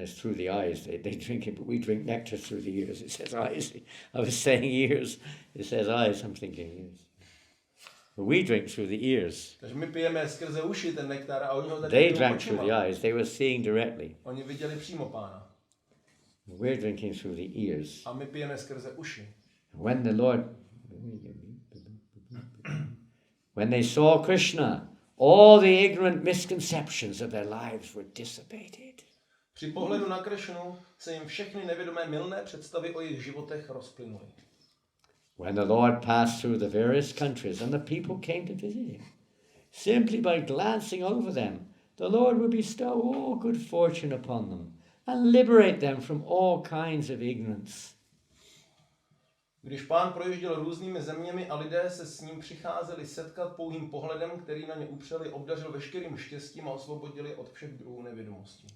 [SPEAKER 1] it's through the eyes, they drink it, but we drink nectar through the ears. It says eyes. I was saying ears, it says eyes, I'm thinking ears. But we drink through the ears.
[SPEAKER 2] Takže my pijeme skrze uši ten nektar a oni ho tady
[SPEAKER 1] They drank through the eyes, they were seeing directly.
[SPEAKER 2] Oni viděli přímo Pána.
[SPEAKER 1] We're drinking through the ears.
[SPEAKER 2] A my pijeme skrze uši.
[SPEAKER 1] When they saw Krishna, all the ignorant misconceptions of their lives were dissipated.
[SPEAKER 2] Při pohledu na Kršnu se jim všechny nevědomé mylné představy o jejich životech rozplynuly.
[SPEAKER 1] When the Lord passed through the various countries and the people came to visit him, simply by glancing over them, the Lord would bestow all good fortune upon them and liberate them from all kinds of ignorance.
[SPEAKER 2] Když Pán projížděl různými zeměmi a lidé se s ním přicházeli setkat pouhým pohledem, který na ně upřeli, obdařil veškerým štěstím a osvobodili od všech druhů nevědomostí.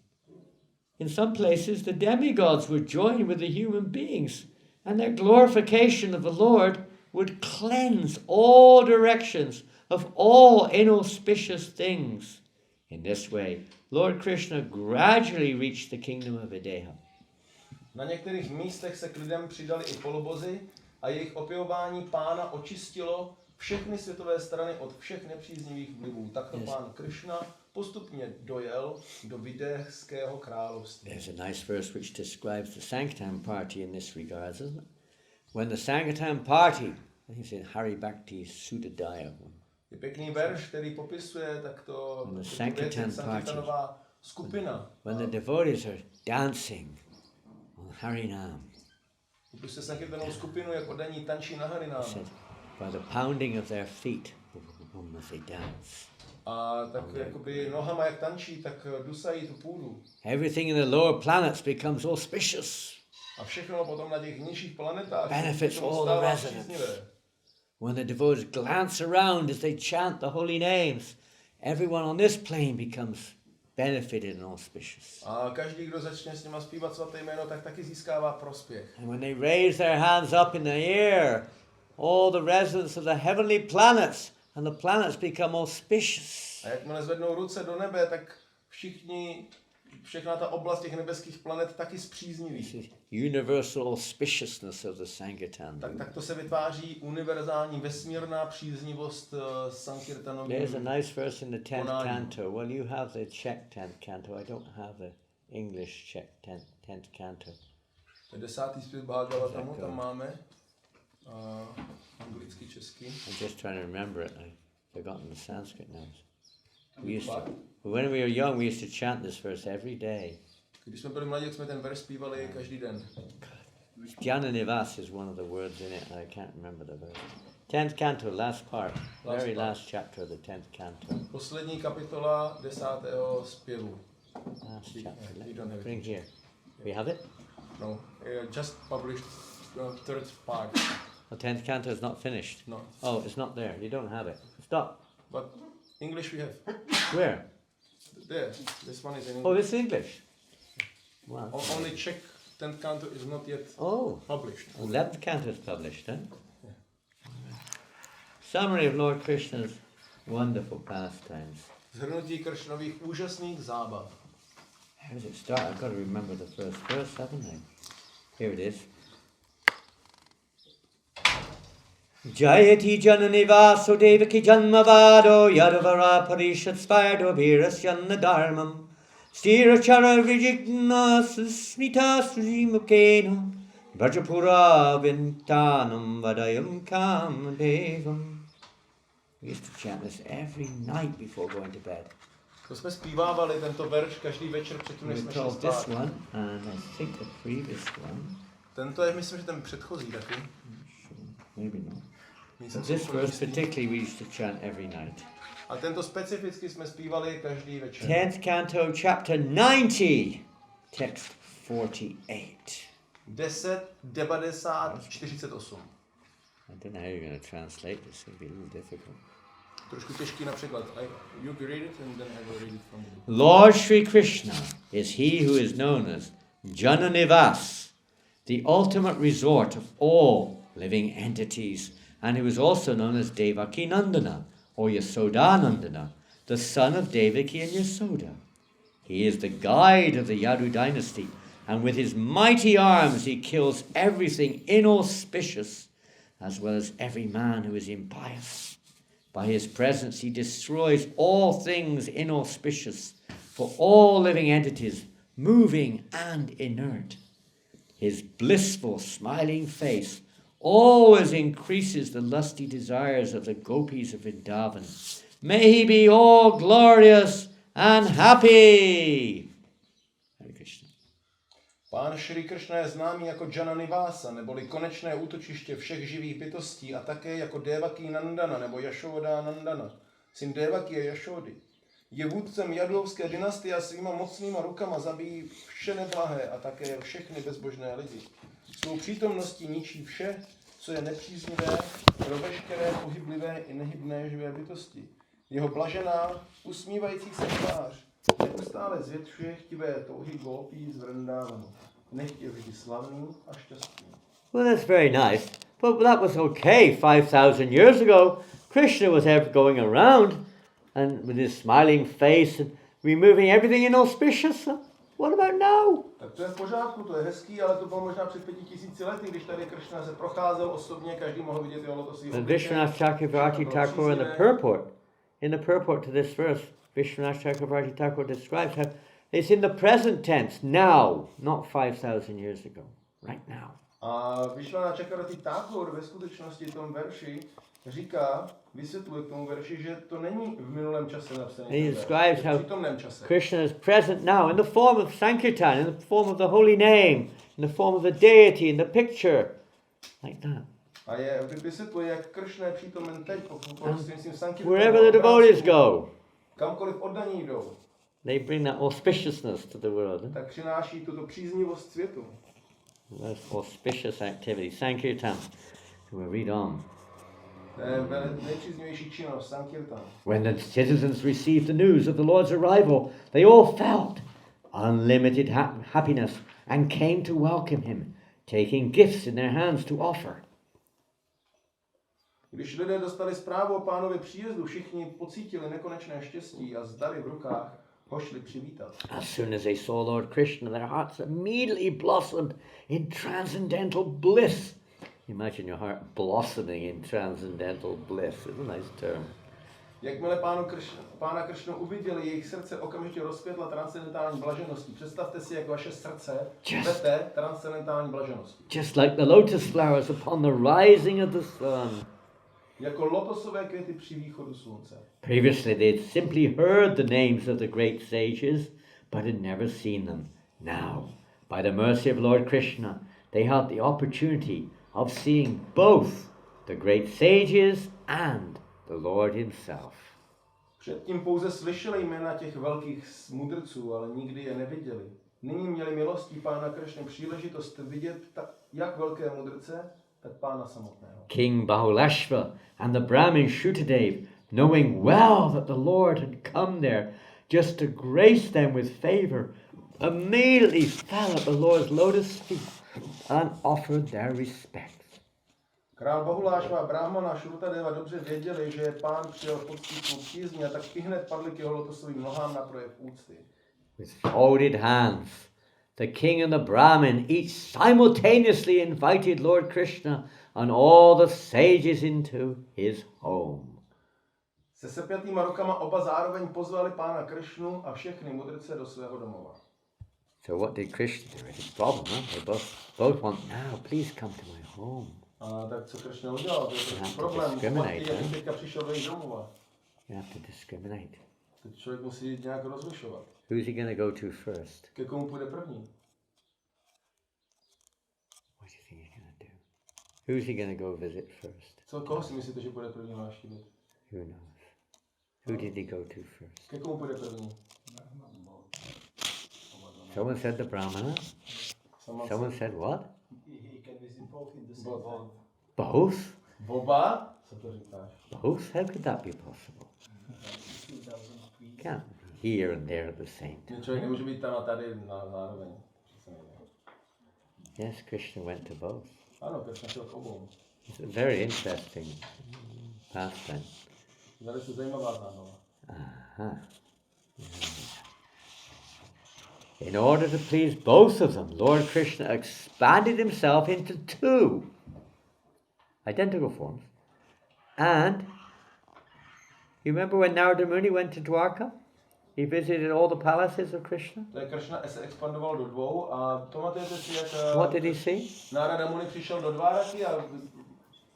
[SPEAKER 1] In some places the demigods would join with the human beings, and their glorification of the Lord would cleanse all directions of all inauspicious things. In this way, Lord Krishna gradually reached the kingdom of Videha.
[SPEAKER 2] Na některých místech se k lidem přidali i polobozy a jejich opěvování Pána očistilo všechny světové strany od všech nepříznivých vlivů. Takto pán Kršna postupně dojel do Vidéhského království.
[SPEAKER 1] There's a nice verse which describes the Sanktam party in this regard, isn't it? When the Sanktam party, I think it's in Hari Bhakti Sudadaya.
[SPEAKER 2] Je pěkný verš, který popisuje takto Sankirtanová skupina.
[SPEAKER 1] When the devotees are dancing on Harinam.
[SPEAKER 2] Popisuje Sankirtanovou skupinu, jak oddaní tančí na Harinám.
[SPEAKER 1] By the pounding of their feet as they dance.
[SPEAKER 2] A tak jakoby nohama jak tančí, tak dusají tu půdu.
[SPEAKER 1] Everything in the lower planets becomes auspicious.
[SPEAKER 2] A všechno potom na těch nižších planetách
[SPEAKER 1] benefits all the residents. When the devotees glance around as they chant the holy names, everyone on this plane becomes benefited and auspicious.
[SPEAKER 2] A každý, kdo začne s nima zpívat svaté jméno, tak taky získává prospěch.
[SPEAKER 1] And when they raise their hands up in the air, all the residents of the heavenly planets and the planets become auspicious.
[SPEAKER 2] A jakmile zvednou ruce do nebe, tak všechna ta oblast těch nebeských planet taky zpřízniví.
[SPEAKER 1] Universal auspiciousness of the Sankirtan.
[SPEAKER 2] Tak to se vytváří univerzální vesmírná příznivost Sankirtanovým.
[SPEAKER 1] There's a nice verse in the 10th canto. Well, you have the Czech 10th canto. I don't have the English Czech 10th canto.
[SPEAKER 2] 10. zpěv Bhagavatamu tam máme. Anglicky, česky.
[SPEAKER 1] I'm just trying to remember it. I've forgotten the Sanskrit now. When we were young, we used to chant this verse every day.
[SPEAKER 2] Když jsme byli mladí, jsme ten verš zpívali každý den.
[SPEAKER 1] Jnana is one of the words in it, and I can't remember the verse. 10th canto, last part, last chapter of the 10th canto.
[SPEAKER 2] Poslední kapitola 10. zpěvu.
[SPEAKER 1] Last chapter. Bring here. We have it?
[SPEAKER 2] No, just published third part.
[SPEAKER 1] The 10th canto is not finished.
[SPEAKER 2] No.
[SPEAKER 1] Oh, it's not there. You don't have it. Stop.
[SPEAKER 2] But English we have.
[SPEAKER 1] Where?
[SPEAKER 2] There. This one is in English.
[SPEAKER 1] Oh, this is English. Wow.
[SPEAKER 2] Only Czech 10th canto is not yet published.
[SPEAKER 1] 11th canto is published, huh? Yeah. Summary of Lord Krishna's wonderful pastimes.
[SPEAKER 2] Shrnutí Kršnových úžasných zábav.
[SPEAKER 1] How does it start? I've got to remember the first verse, haven't I? Here it is. Jayati janani vaso devaki janmavado yadavara parishad spayado bhirasyanna dharmam stirachara vijigna smita srimukena brajapura vintanam vadayam kamdevam. We used to chant this every night before going to bed.
[SPEAKER 2] To jsme zpívávali tento verš každý večer předtím, než jsme šli spát.
[SPEAKER 1] This one and I think the previous one.
[SPEAKER 2] Tento je, myslím, že ten předchozí taky.
[SPEAKER 1] Maybe not. But this verse particularly we used to chant every night.
[SPEAKER 2] A tento specificky jsme zpívali každý večer.
[SPEAKER 1] 10th canto, chapter 90, text 48.
[SPEAKER 2] 10, 90, 48.
[SPEAKER 1] I don't know how you're going to translate this. It's going to be a little difficult.
[SPEAKER 2] Trošku těžký na překlad. You read it and then I will read it from you.
[SPEAKER 1] Lord Sri Krishna is he who is known as Jananivas, the ultimate resort of all living entities, and who is also known as Devaki Nandana, or Yasodanandana, the son of Devaki and Yasoda. He is the guide of the Yadu dynasty, and with his mighty arms he kills everything inauspicious, as well as every man who is impious. By his presence he destroys all things inauspicious for all living entities, moving and inert. His blissful, smiling face always increases the lusty desires of the gopis of Vrindavan. May he be all glorious and happy. Hare Krishna.
[SPEAKER 2] Pán Šri Kršna je známý jako Džananivasa, neboli konečné útočiště všech živých bytostí, a také jako Devaki Nandana nebo Jašoda Nandana, syn Devaki a Jašody. Je vůdcem jadlovské dynastie a svýma mocnýma rukama zabíjí vše neblahé a také všechny bezbožné lidi. Svou přítomností ničí vše, co je nepříznivé pro veškeré pohyblivé i nehybné živé bytosti. Jeho blažená, usmívající se tvář neustále zvětšuje chtivé touhy gopí z Vrindávanu. Nech je vždy slavný a šťastný.
[SPEAKER 1] Well, that's very nice, but that was okay 5,000 years ago. Krishna was ever going around and with his smiling face and removing everything inauspicious. What about now?
[SPEAKER 2] Tak to je v pořádku, to je hezký, ale to bylo možná před 5000 lety, když tady Kršna se procházel osobně, každý mohl vidět jeho lotosový
[SPEAKER 1] And
[SPEAKER 2] obličej.
[SPEAKER 1] Vishwanath Chakravarti Thakur in the purport to this verse, Vishwanath Chakravarti Thakur describes how it's in the present tense, now, not 5,000 years ago, right now.
[SPEAKER 2] A Vishwanath Chakravarti Thakur ve skutečnosti v tom verši říká, vysvětluje k tomu verši, že to není v minulém čase napsané.
[SPEAKER 1] He describes how
[SPEAKER 2] čase.
[SPEAKER 1] Krishna is present now in the form of Sankirtan, in the form of the holy name, in the form of the deity, in the picture, like that.
[SPEAKER 2] A vysvětluje, jak Kršna je přítomen teď, prostřednictvím Sankirtanu.
[SPEAKER 1] Wherever the devotees go,
[SPEAKER 2] kamkoliv oddaní jdou,
[SPEAKER 1] they bring that auspiciousness to the world.
[SPEAKER 2] tak přináší tuto příznivost světu.
[SPEAKER 1] That's auspicious activity. Sankirtan. We'll read on.
[SPEAKER 2] Nejpříznivější činnost, Sankirtan.
[SPEAKER 1] When the citizens received the news of the Lord's arrival, they all felt unlimited happiness and came to welcome him, taking gifts in their hands to offer.
[SPEAKER 2] Když lidé dostali zprávu o pánově příjezdu, všichni pocítili nekonečné štěstí a s dary v rukách ho šli přivítat.
[SPEAKER 1] As soon as they saw Lord Krishna, their hearts immediately blossomed in transcendental bliss. Imagine your heart blossoming in transcendental bliss. It's a nice term.
[SPEAKER 2] Jakmile pána Kršnu uviděli, jejich srdce okamžitě rozkvětla transcendentální blažeností. Představte si, jak vaše srdce kvete transcendentální blažeností.
[SPEAKER 1] Just like the lotus flowers upon the rising of the sun.
[SPEAKER 2] Jako lotosové květy při východu slunce.
[SPEAKER 1] Previously they had simply heard the names of the great sages, but had never seen them. Now, by the mercy of Lord Krishna, they had the opportunity of seeing both the great sages and the Lord himself.
[SPEAKER 2] Předtím pouze slyšeli jména těch velkých mudrců, ale nikdy je neviděli. Nyní měli milostí pána Kršny příležitost vidět jak velké mudrce, tak pána samotného.
[SPEAKER 1] King Bahulashva and the Brahmin Shukadev, knowing well that the Lord had come there just to grace them with favor, immediately fell at the Lord's lotus feet and offered their respects.
[SPEAKER 2] Král Bahulášva a Brahmana Šrutadeva dobře věděli, že pán přijel poctivou přízní a tak ihned padli k jeho lotosovým nohám na projev úcty.
[SPEAKER 1] With folded hands, the king and the Brahmin each simultaneously invited Lord Krishna and all the sages into his home.
[SPEAKER 2] Se sepjatýma rukama oba zároveň pozvali pána Kršnu a všechny mudrce do svého domova.
[SPEAKER 1] So what did Krishna do? It's a problem, huh? They both want, now please come to my home.
[SPEAKER 2] A tak co Kršna udělal? To je problém. Teďka přišel do jejich domova.
[SPEAKER 1] You have to discriminate.
[SPEAKER 2] Teď člověk musí nějak rozlišovat.
[SPEAKER 1] Who's he going to go to first?
[SPEAKER 2] Ke komu půjde první?
[SPEAKER 1] What do you think he's going to do? Who's he going to go visit first?
[SPEAKER 2] Koho si myslíte, že půjde první návštěvit?
[SPEAKER 1] Who knows? Who did he go to first?
[SPEAKER 2] Ke komu půjde první?
[SPEAKER 1] Someone said the Brahmana. Someone said what?
[SPEAKER 4] He can visit both in the same time.
[SPEAKER 1] Both?
[SPEAKER 2] Oba? Co to říkáš?
[SPEAKER 1] Both? How could that be possible? Can't be here and there at the same time.
[SPEAKER 2] Člověk nemůže být tam a tady zároveň.
[SPEAKER 1] Yes, Krishna went to both.
[SPEAKER 2] Ano, Kršna šel k obou.
[SPEAKER 1] It's a very interesting pastime.
[SPEAKER 2] Velice zajímavá zábava.
[SPEAKER 1] Aha. In order to please both of them, Lord Krishna expanded himself into two identical forms. And you remember when Narada Muni went to Dwarka? He visited all the palaces of Krishna.
[SPEAKER 2] Tak Kršna se expandoval do dvou a pamatujete si, jak
[SPEAKER 1] What did he see?
[SPEAKER 2] Narada Muni přišel do Dváraky a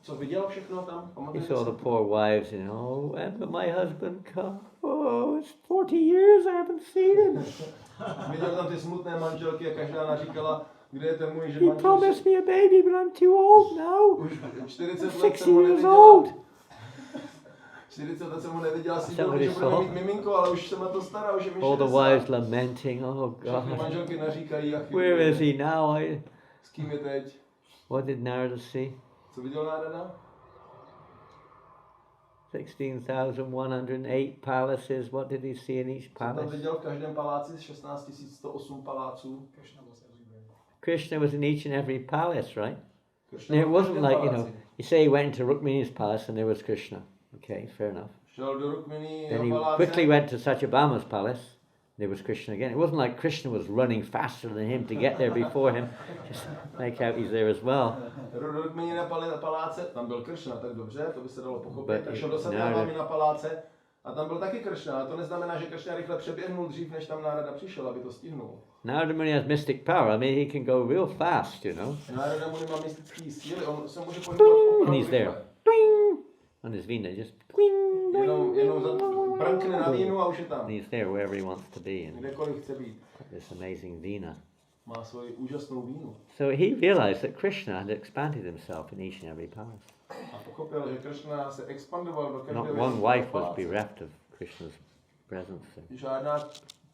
[SPEAKER 2] co viděl všechno tam?
[SPEAKER 1] He saw the poor wives and when will my husband come? Oh, it's 40 years I haven't seen him.
[SPEAKER 2] Viděl tam ty smutné manželky a každá naříkala, kde je ten můj, že
[SPEAKER 1] He promised me a baby, but I'm too old now.
[SPEAKER 2] Už 40 let
[SPEAKER 1] 60
[SPEAKER 2] jsem ho
[SPEAKER 1] years
[SPEAKER 2] neviděla.
[SPEAKER 1] old.
[SPEAKER 2] 40 let jsem ho neviděla, si dělal, že bude mít miminko, ale už jsem na to stará, už je mi
[SPEAKER 1] All the
[SPEAKER 2] 60.
[SPEAKER 1] wives lamenting, oh
[SPEAKER 2] Všechny
[SPEAKER 1] God,
[SPEAKER 2] manželky naříkají,
[SPEAKER 1] where is he now?
[SPEAKER 2] S kým je teď?
[SPEAKER 1] What did Narada see?
[SPEAKER 2] Co viděl Narada?
[SPEAKER 1] 16,108 palaces. What did he see in each
[SPEAKER 2] Co tam
[SPEAKER 1] palace?
[SPEAKER 2] viděl v každém paláci? 16 108 paláců.
[SPEAKER 1] Krishna was in each and every palace, right?
[SPEAKER 2] Kršna
[SPEAKER 1] No, it
[SPEAKER 2] byl v
[SPEAKER 1] wasn't
[SPEAKER 2] každém
[SPEAKER 1] like,
[SPEAKER 2] paláci.
[SPEAKER 1] you say he went to Rukmini's palace and there was Krishna. Okay, fair enough.
[SPEAKER 2] Šel do Rukmini,
[SPEAKER 1] Then
[SPEAKER 2] jeho
[SPEAKER 1] he
[SPEAKER 2] paláce.
[SPEAKER 1] quickly went to Satyabhama's palace there was Krishna again. It wasn't like Krishna was running faster than him to get there before him. Just make out he's there as well.
[SPEAKER 2] Rukmini na paláce, tam byl Kršna, tak dobře, to by se dalo pochopit. Tak šel do
[SPEAKER 1] no,
[SPEAKER 2] Satyabhámy na paláce a tam byl taky Kršna. A to neznamená, že Kršna rychle přeběhnul dřív, než tam Nárada přišel, aby to stihnul.
[SPEAKER 1] Narada Muni has mystic power. I mean, he can go real fast, you know.
[SPEAKER 2] Nárada Muni má mystický síly, on se může pohybovat opravdu
[SPEAKER 1] And he's there.
[SPEAKER 2] rychle.
[SPEAKER 1] On his vina, just
[SPEAKER 2] Jenom brankne na vínu a už je tam.
[SPEAKER 1] and he's there wherever he wants to be. And
[SPEAKER 2] Kdekoliv chce být.
[SPEAKER 1] this amazing vina.
[SPEAKER 2] Má svoji úžasnou vínu.
[SPEAKER 1] So he realized that Krishna had expanded himself in each and every palace.
[SPEAKER 2] A pochopil, že Kršna se expandoval do každého
[SPEAKER 1] Not one wife was bereft of Krishna's presence.
[SPEAKER 2] Žádná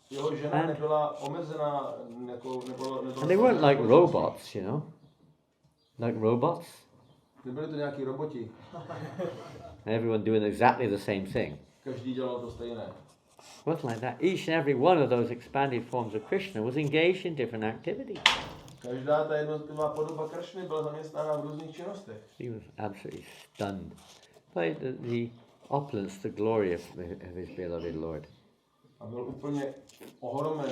[SPEAKER 2] jeho žena nebyla omezená, nebyla
[SPEAKER 1] And they weren't like robots, you know. Like robots.
[SPEAKER 2] Nebyli to nějaký roboti.
[SPEAKER 1] Everyone doing exactly the same thing.
[SPEAKER 2] Každý dělal to stejné.
[SPEAKER 1] It wasn't like that. Each and every one of those expanded forms of Krishna was engaged in different activities.
[SPEAKER 2] Každá ta jednotlivá podoba Kršny byla zaměstnána v různých činnostech.
[SPEAKER 1] He was absolutely stunned by the opulence, the glory of his beloved Lord.
[SPEAKER 2] A byl úplně ohromen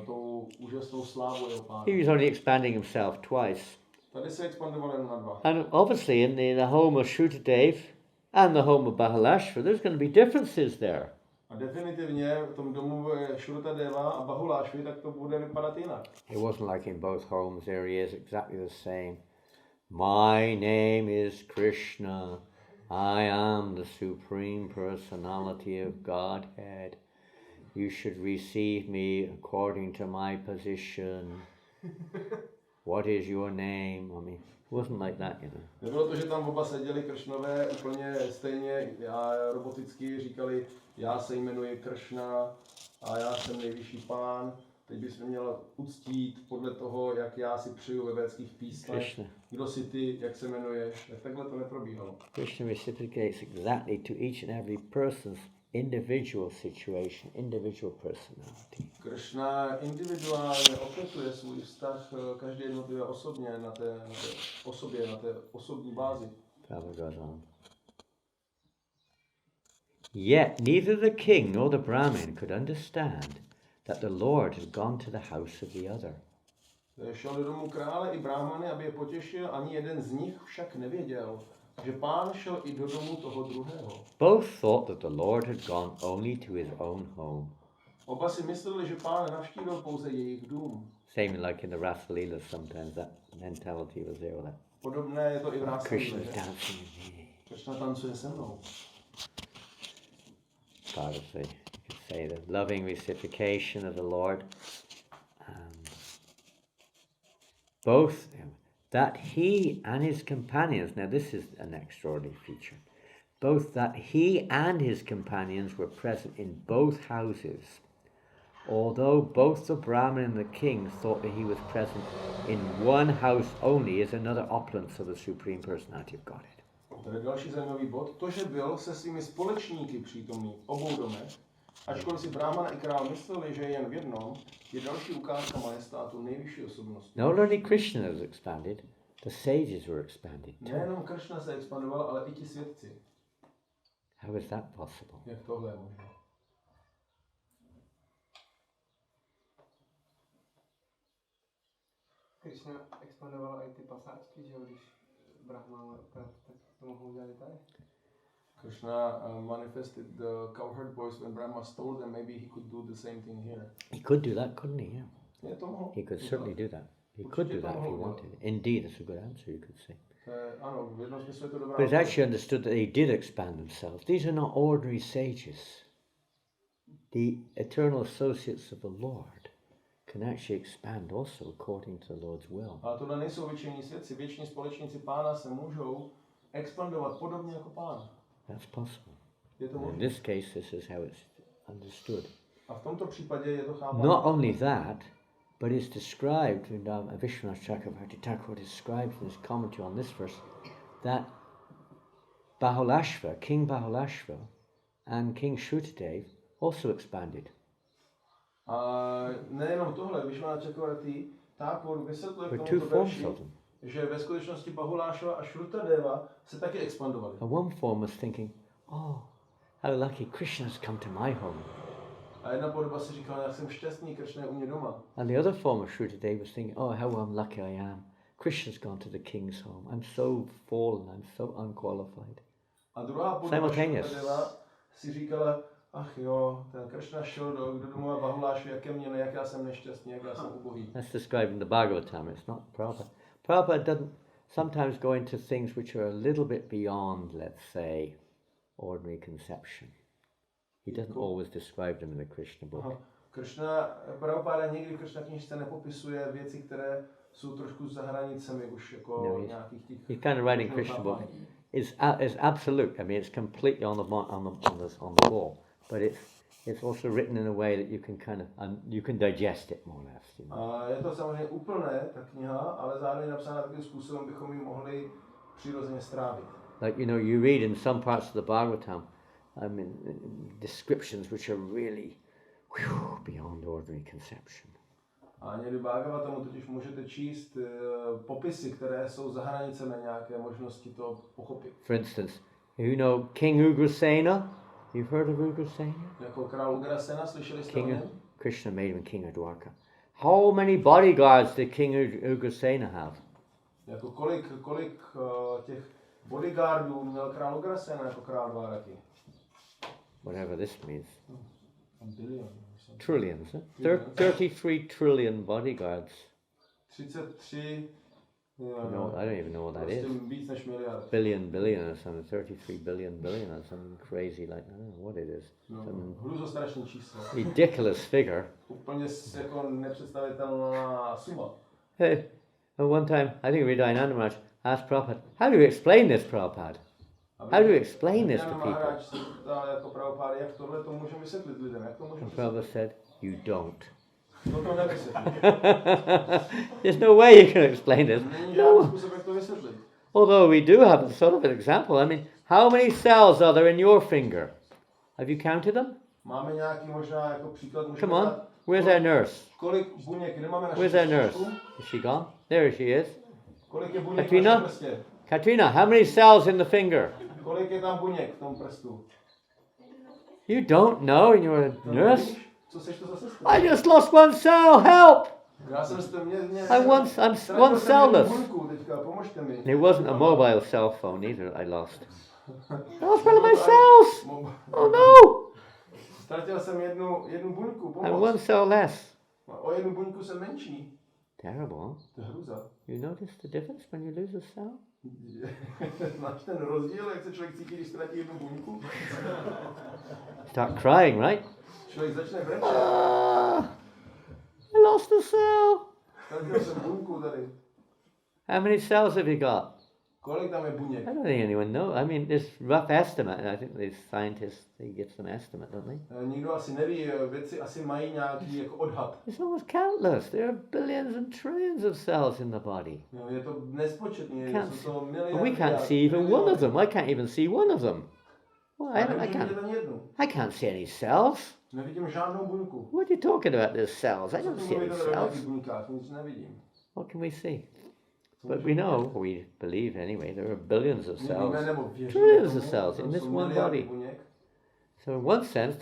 [SPEAKER 2] tou úžasnou slávou jeho pána.
[SPEAKER 1] He was only expanding himself twice.
[SPEAKER 2] Tady se expandoval jen na dva.
[SPEAKER 1] And obviously in the home of Shrutadev and the home of Bahalashva, there's going to be differences there.
[SPEAKER 2] A definitivně v tom domu Shrutadeva a Bahulášvy, tak to bude vypadat jinak.
[SPEAKER 1] It wasn't like in both homes, there he is exactly the same. My name is Krishna. I am the Supreme Personality of Godhead. You should receive me according to my position. What is your name? I mean, it wasn't like that, you know.
[SPEAKER 2] Nebylo to, že tam oba seděli Kršnové úplně stejně a roboticky říkali, já se jmenuji Kršna a já jsem nejvyšší pán. Teď bys mě měl uctít podle toho, jak já si přeju ve védských písmech.
[SPEAKER 1] Krishna.
[SPEAKER 2] Kdo jsi ty, jak se jmenuješ. Tak takhle to neprobíhalo.
[SPEAKER 1] Krishna reciprocates exactly to each and every person's individual situation, individual personality.
[SPEAKER 2] Kršna individuálně opětuje svůj vztah každé jednotlivé osobně na té osobě, na té osobní bázi.
[SPEAKER 1] Prabhupada goes on. Yet neither the king nor the Brahmin could understand that the Lord had gone to the house of the other.
[SPEAKER 2] Šel do domu krále i brahmany, aby je potěšil, ani jeden z nich však nevěděl, že pán šel i do domu toho druhého.
[SPEAKER 1] Both thought that the Lord had gone only to his own home.
[SPEAKER 2] Oba si mysleli, že pán navštívil pouze jejich dům.
[SPEAKER 1] Same like in the Rasa Leela, sometimes that mentality was there. That
[SPEAKER 2] Podobné je to i v Rasa
[SPEAKER 1] Krishna's
[SPEAKER 2] Leele.
[SPEAKER 1] dancing with me.
[SPEAKER 2] Kršna tancuje se mnou.
[SPEAKER 1] Part of the, you could say, the loving reciprocation of the Lord. Both, that he and his companions, now this is an extraordinary feature, both that he and his companions were present in both houses, although both the Brahmin and the king thought that he was present in one house only, is another opulence of the Supreme Personality of Godhead.
[SPEAKER 2] To je další zajímavý bod. To, že byl se svými společníky přítomný v obou domech, ačkoliv si Brahmana i král mysleli, že je jen v jednom, je další ukázka majestátu nejvyšší osobnosti.
[SPEAKER 1] Not only Krishna was expanded, the sages were expanded too.
[SPEAKER 2] Nejenom Kršna se expandoval, ale i ti svědci.
[SPEAKER 1] How is that possible?
[SPEAKER 2] Jak tohle je možné?
[SPEAKER 3] Kršna expandovala i ty pasáčky, že jo, když Brahma, tak to mohou udělat i tady.
[SPEAKER 2] Kršna manifested the cowherd voice when Brahma stole them. Maybe he could do the same thing here.
[SPEAKER 1] He could do that, couldn't he? Yeah.
[SPEAKER 2] Je to mohl.
[SPEAKER 1] He could certainly do that. He could do that if he wanted. Indeed, that's a good answer, you could say.
[SPEAKER 2] Ano, v jednom smyslu je to dobrá.
[SPEAKER 1] But it's actually understood that they did expand themselves. These are not ordinary sages. The eternal associates of the Lord can actually expand also according to the Lord's will.
[SPEAKER 2] Ale tohle nejsou věčení svědci. Věční společníci pána se můžou expandovat podobně jako pán.
[SPEAKER 1] That's possible.
[SPEAKER 2] Je to
[SPEAKER 1] And in
[SPEAKER 2] možné.
[SPEAKER 1] this case, this is how it's understood.
[SPEAKER 2] A v tomto případě je to chápáno.
[SPEAKER 1] Not only that, but it's described in Vishwanath Chakravarti Thakur describes in his commentary on this verse that Bahulashva, King Bahulashva, and King Shrutadev also expanded.
[SPEAKER 2] A nejenom tohle, Vishwanath Chakravarti Thakur vysvětluje
[SPEAKER 1] There
[SPEAKER 2] k
[SPEAKER 1] were two
[SPEAKER 2] tomuto
[SPEAKER 1] forms
[SPEAKER 2] verši,
[SPEAKER 1] of them.
[SPEAKER 2] že ve skutečnosti Bahulášva a Shrutadeva se taky expandovali.
[SPEAKER 1] And one form was thinking, oh, how lucky Krishna's come to my home.
[SPEAKER 2] A jedna podoba si říkala, já jsem šťastný, Kršna je u mě doma.
[SPEAKER 1] And the other form of Shruti Devi was thinking, oh, how unlucky I am. Krishna's gone to the king's home. I'm so fallen, I'm so unqualified.
[SPEAKER 2] A druhá podoba Shruta si říkala, ach jo, ten Kršna šel do domova Bahulášu, jak já jsem nešťastný, jak já jsem ubohý.
[SPEAKER 1] That's described in the Bhagavatam, it's not Prabhupada. Prabhupada doesn't sometimes go into things which are a little bit beyond, let's say, ordinary conception. He doesn't always describe them in the Krishna book.
[SPEAKER 2] Prabhupada někdy v Kršna knížce nepopisuje věci, které jsou trošku za hranicemi už jako nějakých těch...
[SPEAKER 1] He's kind of writing Krishna book. It's absolute. I mean, it's completely on the wall, but it's also written in a way that you can kind of you can digest it more or less. You know?
[SPEAKER 2] Je to samozřejmě úplné ta kniha, ale zároveň napsána takovým způsobem, bychom ji mohli přirozeně strávit.
[SPEAKER 1] Like you read in some parts of the Bhagavatam, I mean, descriptions which are really beyond ordinary conception.
[SPEAKER 2] A někdy v Bhagavatamu totiž můžete číst popisy, které jsou za hranicemi nějaké možnosti to pochopit.
[SPEAKER 1] For instance, you know King Ugrasena? You've heard of Ugrasena?
[SPEAKER 2] Jako král Ugrasena, slyšeli jste o něm?
[SPEAKER 1] Krishna made him king of Dwarka. How many bodyguards did King Ugrasena have?
[SPEAKER 2] Jako kolik těch bodyguardů měl král Ugrasena jako král Dváraky?
[SPEAKER 1] Whatever this means.
[SPEAKER 2] A billion.
[SPEAKER 1] Trillions, eh? 33 trillion bodyguards.
[SPEAKER 2] 33.
[SPEAKER 1] No, I don't even know what that is.
[SPEAKER 2] Víc než miliard.
[SPEAKER 1] Billion or something. 33 billion or something crazy like I don't know what it is.
[SPEAKER 2] Hruzostrašný číslo.
[SPEAKER 1] Ridiculous figure.
[SPEAKER 2] Úplně jako nepředstavitelná suma.
[SPEAKER 1] Hey, one time I think Džanánanda Maharaj asked Prabhupada, how do you explain this, Prabhupada? How do you explain this to people? And Prabhupada said, you don't. There's no way you can explain this. No. Although we do have a sort of an example. I mean, how many cells are there in your finger? Have you counted them? Come on, where's our nurse? Where's our nurse? Is she gone? There she is. Katrina? Katrina, how many cells in the finger? You don't know, and you're a nurse? I just lost one cell, help! I'm one cellless. It wasn't a mobile cell phone either I lost. I lost one of my cells! Oh no! I'm one cell less. Terrible. You notice the difference when you lose a cell? Start crying, right? I lost a cell. How many cells have you got? I don't think anyone knows. I mean, this rough estimate, and I think the scientists, they get some estimate, don't they? It's almost countless. There are billions and trillions of cells in the body. We can't see even one of them. I can't even see one of them. Well, I can't see any cells. What are you talking about, there's cells? I don't see any cells. What can we see? But we know, we believe anyway, there are billions of cells, trillions of cells in this one body. So in one sense,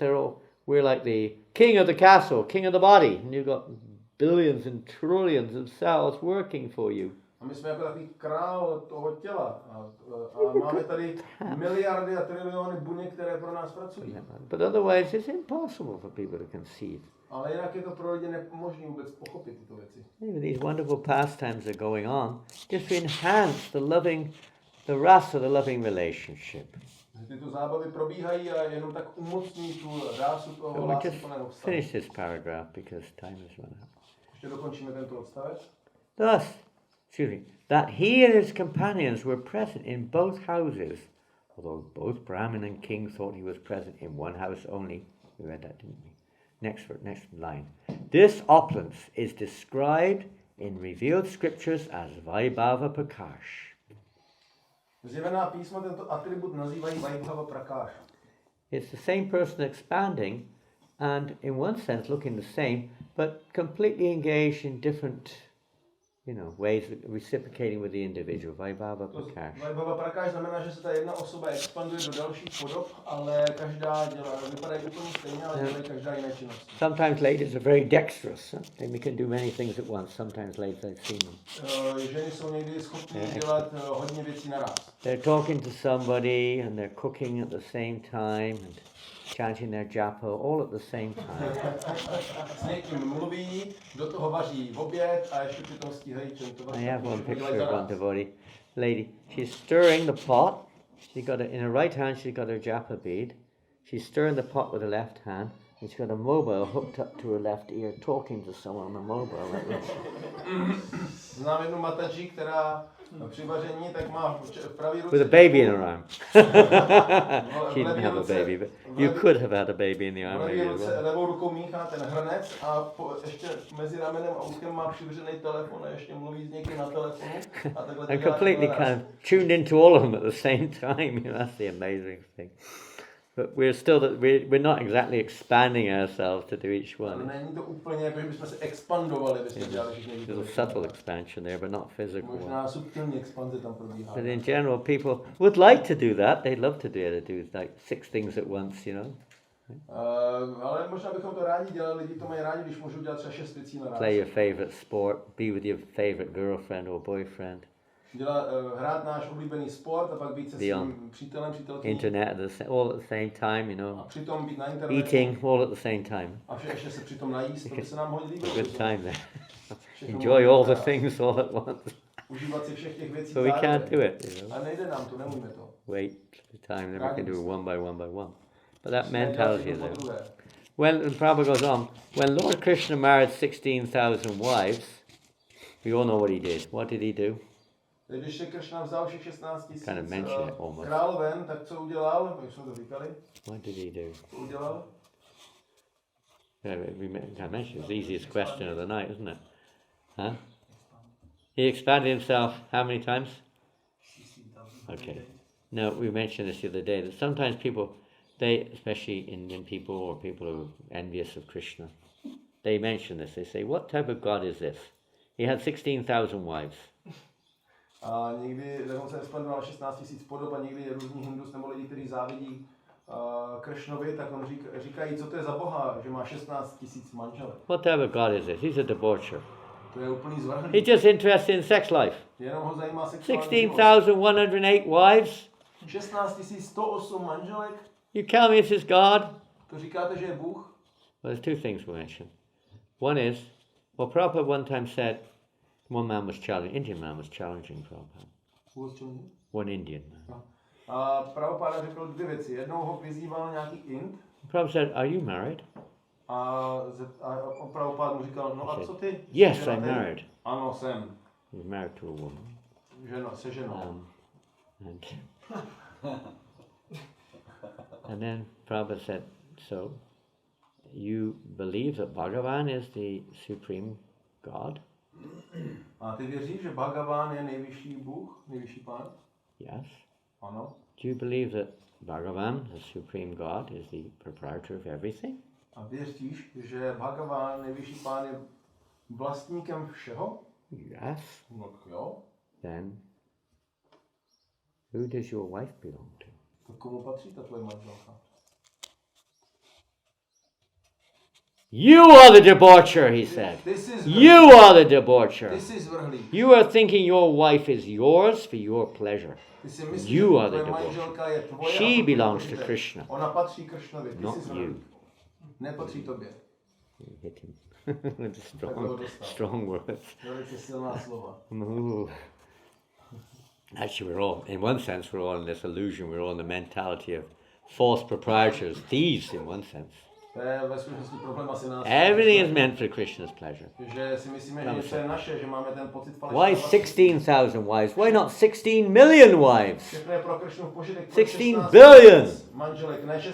[SPEAKER 1] we're like the king of the castle, king of the body, and you've got billions and trillions of cells working for you.
[SPEAKER 2] A my jsme jako takový král toho těla a máme tady miliardy a triliony buněk, které pro nás pracují.
[SPEAKER 1] But otherwise it's impossible for people to conceive.
[SPEAKER 2] Ale jinak je to pro lidi nemožné vůbec pochopit tyto věci.
[SPEAKER 1] These wonderful pastimes are going on just to enhance the rasa, the loving relationship.
[SPEAKER 2] Tyto zábavy probíhají a jenom tak umocní tu rásu toho láskyplného vztahu.
[SPEAKER 1] Finish this paragraph because time has run out.
[SPEAKER 2] Ještě dokončíme tento odstavec.
[SPEAKER 1] That he and his companions were present in both houses, although both Brahmin and king thought he was present in one house only. We read that, didn't we? Next line. This opulence is described in revealed scriptures as Vaibhava Prakash.
[SPEAKER 2] Zjevená písma tento atribut nazývají Vaibhava Prakash.
[SPEAKER 1] It's the same person expanding and in one sense looking the same, but completely engaged in different ways of reciprocating with the individual. Vaibhava Prakash.
[SPEAKER 2] Vaibhava Prakash znamená, že se ta jedna osoba expanduje do dalších podob, ale každá vypadá úplně stejně, ale dělají každá jiné činnosti.
[SPEAKER 1] Sometimes ladies are very dexterous. They can do many things at once. Sometimes ladies, I've seen them.
[SPEAKER 2] Ženy jsou někdy schopné dělat hodně věcí naraz.
[SPEAKER 1] They're talking to somebody and they're cooking at the same time and chanting their japa all at the same time.
[SPEAKER 2] S někým mluví, do toho vaří oběd a ještě přitom stíhají čentovat.
[SPEAKER 1] I have one picture of one devotee lady. She's stirring the pot. She got in her right hand. She's got her japa bead. She's stirring the pot with her left hand, and she's got a mobile hooked up to her left ear, talking to someone on the mobile.
[SPEAKER 2] Znám jednu matači, která při vaření tak má v pravý ruce...
[SPEAKER 1] With a baby in her arm. She didn't have a baby, but you could have had a baby in the arm maybe as well.
[SPEAKER 2] Levou rukou míchá ten hrnec a ještě mezi ramenem a uchem má přivřený telefon a ještě mluví s někým na telefonu.
[SPEAKER 1] And completely kind of tuned into all of them at the same time. That's the amazing thing. But we're still we're not exactly expanding ourselves to do each one.
[SPEAKER 2] Není to úplně jako, že bychom se expandovali,
[SPEAKER 1] There's a subtle expansion there, but not physical.
[SPEAKER 2] Možná subtilní expanze tam probíhá.
[SPEAKER 1] But in general, people would like to do that. They'd love to be able to do like 6 things at once,
[SPEAKER 2] Ale možná bychom to rádi dělali, lidi to mají rádi, když můžou dělat třeba 6 věcí naraz.
[SPEAKER 1] Play your favorite sport, be with your favorite girlfriend or boyfriend.
[SPEAKER 2] Hrát náš oblíbený sport a pak být se svým přítelem, přítelkyní.
[SPEAKER 1] Internet all at the same time,
[SPEAKER 2] A přitom být na internetu.
[SPEAKER 1] Eating all at the same time.
[SPEAKER 2] A ještě se přitom najíst, to by se nám hodně líbilo.
[SPEAKER 1] Good time there. Enjoy all the things all at once.
[SPEAKER 2] Užívat si všech těch věcí.
[SPEAKER 1] But we can't do it,
[SPEAKER 2] A nejde nám to, neumíme to.
[SPEAKER 1] Wait for the time, then we can do it one by one. But that mentality is there. When Prabhupada goes on, when Lord Krishna married 16,000 wives, we all know what he did. What did he do?
[SPEAKER 2] Když se Kršna vzal všech 16 000
[SPEAKER 1] kind
[SPEAKER 2] královen, tak co udělal? Jak jsme to říkali?
[SPEAKER 1] What did he do?
[SPEAKER 2] Co udělal?
[SPEAKER 1] Yeah, I mentioned it's the easiest question of the night, isn't it? Huh? He expanded himself how many times?
[SPEAKER 4] 16,000.
[SPEAKER 1] Okay. No, we mentioned this the other day, that sometimes people, especially Indian people or people who are envious of Krishna, they mention this. They say, what type of God is this? He had 16,000 wives.
[SPEAKER 2] A někdy dokonce expandoval 16 000 podob a někdy různí hindus nebo lidi, kteří závidí Kršnovi, tak on říkají, co to je za boha, že má 16 000 manželek.
[SPEAKER 1] What type of God is this? He's a debaucher.
[SPEAKER 2] To je úplný zvrhlý.
[SPEAKER 1] He's just interested in sex life.
[SPEAKER 2] Jenom ho zajímá sexuální
[SPEAKER 1] 16,108 wives.
[SPEAKER 2] 16 108 manželek.
[SPEAKER 1] You tell me this is God?
[SPEAKER 2] To říkáte, že je Bůh?
[SPEAKER 1] Well, there's 2 things we mentioned. One is, Prabhupada one time said, one man was challenging, Indian man was challenging Prabhupada.
[SPEAKER 2] Who was challenging?
[SPEAKER 1] One Indian man.
[SPEAKER 2] No. A Prabhupada řekl 2 věci. Jednou ho vyzýval nějaký Ind.
[SPEAKER 1] Prabhupada said, are you married?
[SPEAKER 2] A Prabhupada mu říkal, no a co ty?
[SPEAKER 1] Yes, I'm married.
[SPEAKER 2] Ano, jsem.
[SPEAKER 1] He's married to a woman.
[SPEAKER 2] Se ženou.
[SPEAKER 1] And then Prabhupada said, so, you believe that Bhagavan is the supreme God?
[SPEAKER 2] A ty věříš, že Bhagavan je nejvyšší Bůh, nejvyšší Pán?
[SPEAKER 1] Yes.
[SPEAKER 2] Ano.
[SPEAKER 1] Do you believe that Bhagavan, the supreme God, is the proprietor of everything?
[SPEAKER 2] A věříš, že Bhagavan, nejvyšší Pán, je vlastníkem všeho?
[SPEAKER 1] Yes.
[SPEAKER 2] No jo.
[SPEAKER 1] Then, who does your wife belong to?
[SPEAKER 2] Tak komu patří ta tvoje manželka?
[SPEAKER 1] You are the debaucher, he said. You are the debaucher. You are thinking your wife is yours for your pleasure. You are the debaucher. She belongs to Krishna, not you.
[SPEAKER 2] Nepatří tobě.
[SPEAKER 1] Hit him with strong words. Actually, we're all, in one sense, we're all in this illusion. We're all in the mentality of false proprietors, thieves, in one sense. Everything is meant for Krishna's pleasure. Why 16,000 wives? Why not 16 million wives? 16 billion!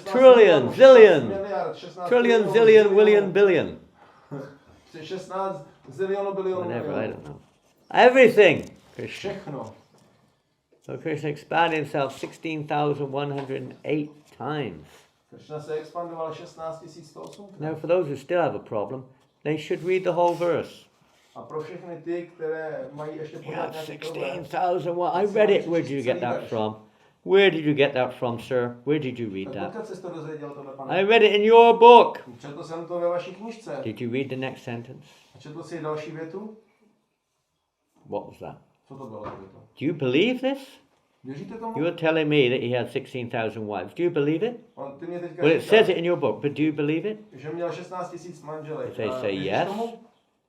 [SPEAKER 1] Trillion, zillion! Trillion, zillion, willion, billion. Whatever, I don't know. Everything! Krishna. So Krishna expanded himself 16,108 times. Now for those who still have a problem, they should read the whole verse.
[SPEAKER 2] A pro všechny ty, které mají ještě
[SPEAKER 1] You
[SPEAKER 2] pořád
[SPEAKER 1] have
[SPEAKER 2] nějaký problém,
[SPEAKER 1] 16,000 watts. I read it. Where did you get that from? Where did you get that from, sir? Where did you read
[SPEAKER 2] tak
[SPEAKER 1] that?
[SPEAKER 2] odkud jsi to dozvěděl, tohle,
[SPEAKER 1] I
[SPEAKER 2] pane?
[SPEAKER 1] read it in your book.
[SPEAKER 2] Četl jsem to ve vaší knížce.
[SPEAKER 1] Did you read the next sentence?
[SPEAKER 2] A četl jsi další větu?
[SPEAKER 1] What was that?
[SPEAKER 2] Co to bylo za větu?
[SPEAKER 1] Do you believe this?
[SPEAKER 2] Věříte tomu?
[SPEAKER 1] You were telling me that he had 16,000 wives. Do you believe it?
[SPEAKER 2] Ty mě teďka
[SPEAKER 1] Well, it
[SPEAKER 2] říkáš,
[SPEAKER 1] says it in your book, but do you believe it?
[SPEAKER 2] že měl 16 000 manželek.
[SPEAKER 1] If they
[SPEAKER 2] A
[SPEAKER 1] say
[SPEAKER 2] věříš
[SPEAKER 1] yes.
[SPEAKER 2] tomu?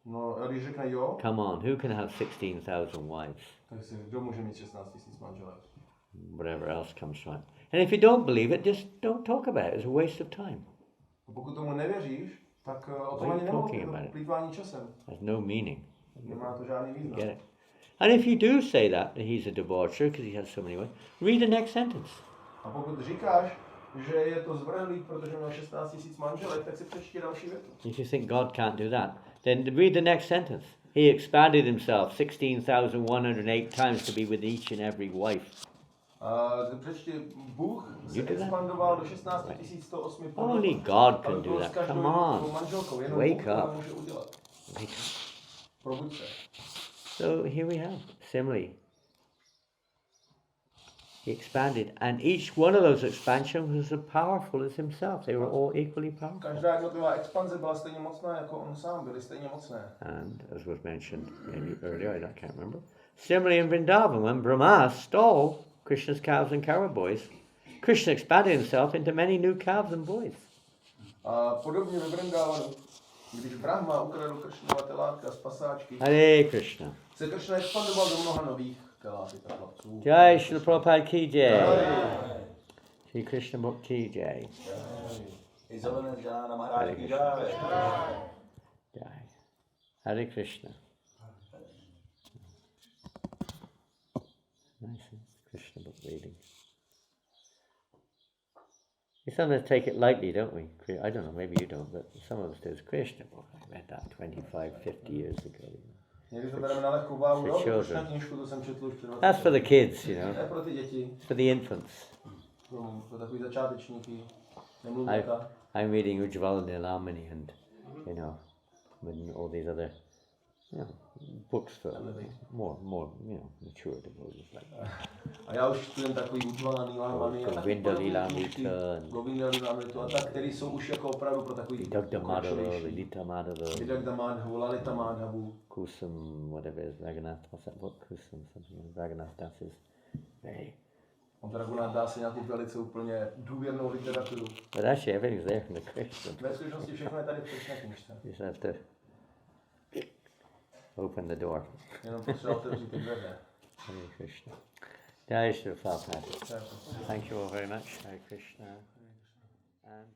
[SPEAKER 2] No, a když řekne jo,
[SPEAKER 1] Come on, who can have 16,000 wives?
[SPEAKER 2] tak si kdo může mít 16 000 manželek?
[SPEAKER 1] Whatever else comes from it. And if you don't believe it, just don't talk about it. It's a waste of time.
[SPEAKER 2] A pokud tomu nevěříš, tak o tom
[SPEAKER 1] What are
[SPEAKER 2] ani
[SPEAKER 1] you
[SPEAKER 2] nemluv,
[SPEAKER 1] talking
[SPEAKER 2] je
[SPEAKER 1] about
[SPEAKER 2] to
[SPEAKER 1] it?
[SPEAKER 2] plýtvání časem.
[SPEAKER 1] Has no meaning.
[SPEAKER 2] Nemá to žádný
[SPEAKER 1] Get
[SPEAKER 2] význam.
[SPEAKER 1] it? And if you do say that he's a debaucher because he has so many wives, read the next sentence.
[SPEAKER 2] A pokud říkáš, že je to zvrhlík, protože měl 16 000 manželek, tak si přečti další větu.
[SPEAKER 1] If you think God can't do that, then read the next sentence. He expanded himself 16,108 times to be with each and every wife.
[SPEAKER 2] A přečti, Bůh se
[SPEAKER 1] You do that?
[SPEAKER 2] expandoval do 16 108
[SPEAKER 1] Only God can do that. Come on.
[SPEAKER 2] manželkou, jenom
[SPEAKER 1] Wake
[SPEAKER 2] Bůh to
[SPEAKER 1] up.
[SPEAKER 2] může udělat.
[SPEAKER 1] Wake up.
[SPEAKER 2] Probuď se.
[SPEAKER 1] So here we have simile. He expanded, and each one of those expansions was as powerful as himself. They were all equally powerful.
[SPEAKER 2] Každá jednotlivá expanze byla stejně mocná, jako on sám, byly stejně mocné.
[SPEAKER 1] And as was mentioned maybe earlier, I can't remember. Similarly in Vrindavan, when Brahma stole Krishna's calves and cow boys, Krishna expanded himself into many new calves and boys.
[SPEAKER 2] A podobně ve Vrindávanu, když Brahma ukradl Kršnova telátka z pasáčky,
[SPEAKER 1] Hare Krishna.
[SPEAKER 2] se Kršna expandoval do mnoha nových telátek a chlapců.
[SPEAKER 1] Jai Srila Prabhupada ki jai. Shri Krishna Book ki jai. Hare Krishna. Jai. Hare Krishna. Nice Krishna book reading. We sometimes take it lightly, don't we? I don't know, maybe you don't, but some of us do. It's Krishna book. I read that 25, 50 years ago.
[SPEAKER 2] Někdy to bereme na lehkou váhu,
[SPEAKER 1] For
[SPEAKER 2] jo?
[SPEAKER 1] children.
[SPEAKER 2] Kršna knížku, to jsem četl už před 20
[SPEAKER 1] That's for the kids, you know.
[SPEAKER 2] Ne pro ty děti,
[SPEAKER 1] It's for the infants.
[SPEAKER 2] pro takový začátečníky, nemluvňata.
[SPEAKER 1] I'm reading Ujjvala Nilamani and, you know, and all these other, you know, books for more, you know, mature devotees like that.
[SPEAKER 2] A já už studujem takový Ujjvala Nilamani a takový podobný knížky, Govinda Lilamritu a tak, který jsou už jako opravdu pro takový
[SPEAKER 1] Vidagda Madhava,
[SPEAKER 2] pokročilejší.
[SPEAKER 1] Lilita Madhava,
[SPEAKER 2] Vidagda Madhavu, Lalita Madhavu.
[SPEAKER 1] Kusum, whatever it is, Raghunath, what's that book? Kusum, something, Raghunath Das is very...
[SPEAKER 2] On Raghunath dá si nějakou velice úplně důvěrnou literaturu.
[SPEAKER 1] But actually everything's there in the Krishna.
[SPEAKER 2] Ve skutečnosti všechno je tady v Kršné knížce.
[SPEAKER 1] You just have to open the door.
[SPEAKER 2] Jenom potřeba otevřít ty dveře.
[SPEAKER 1] Hare Krishna. Jai Shri Prabhupada. Thank you all very much. Hare Krishna. And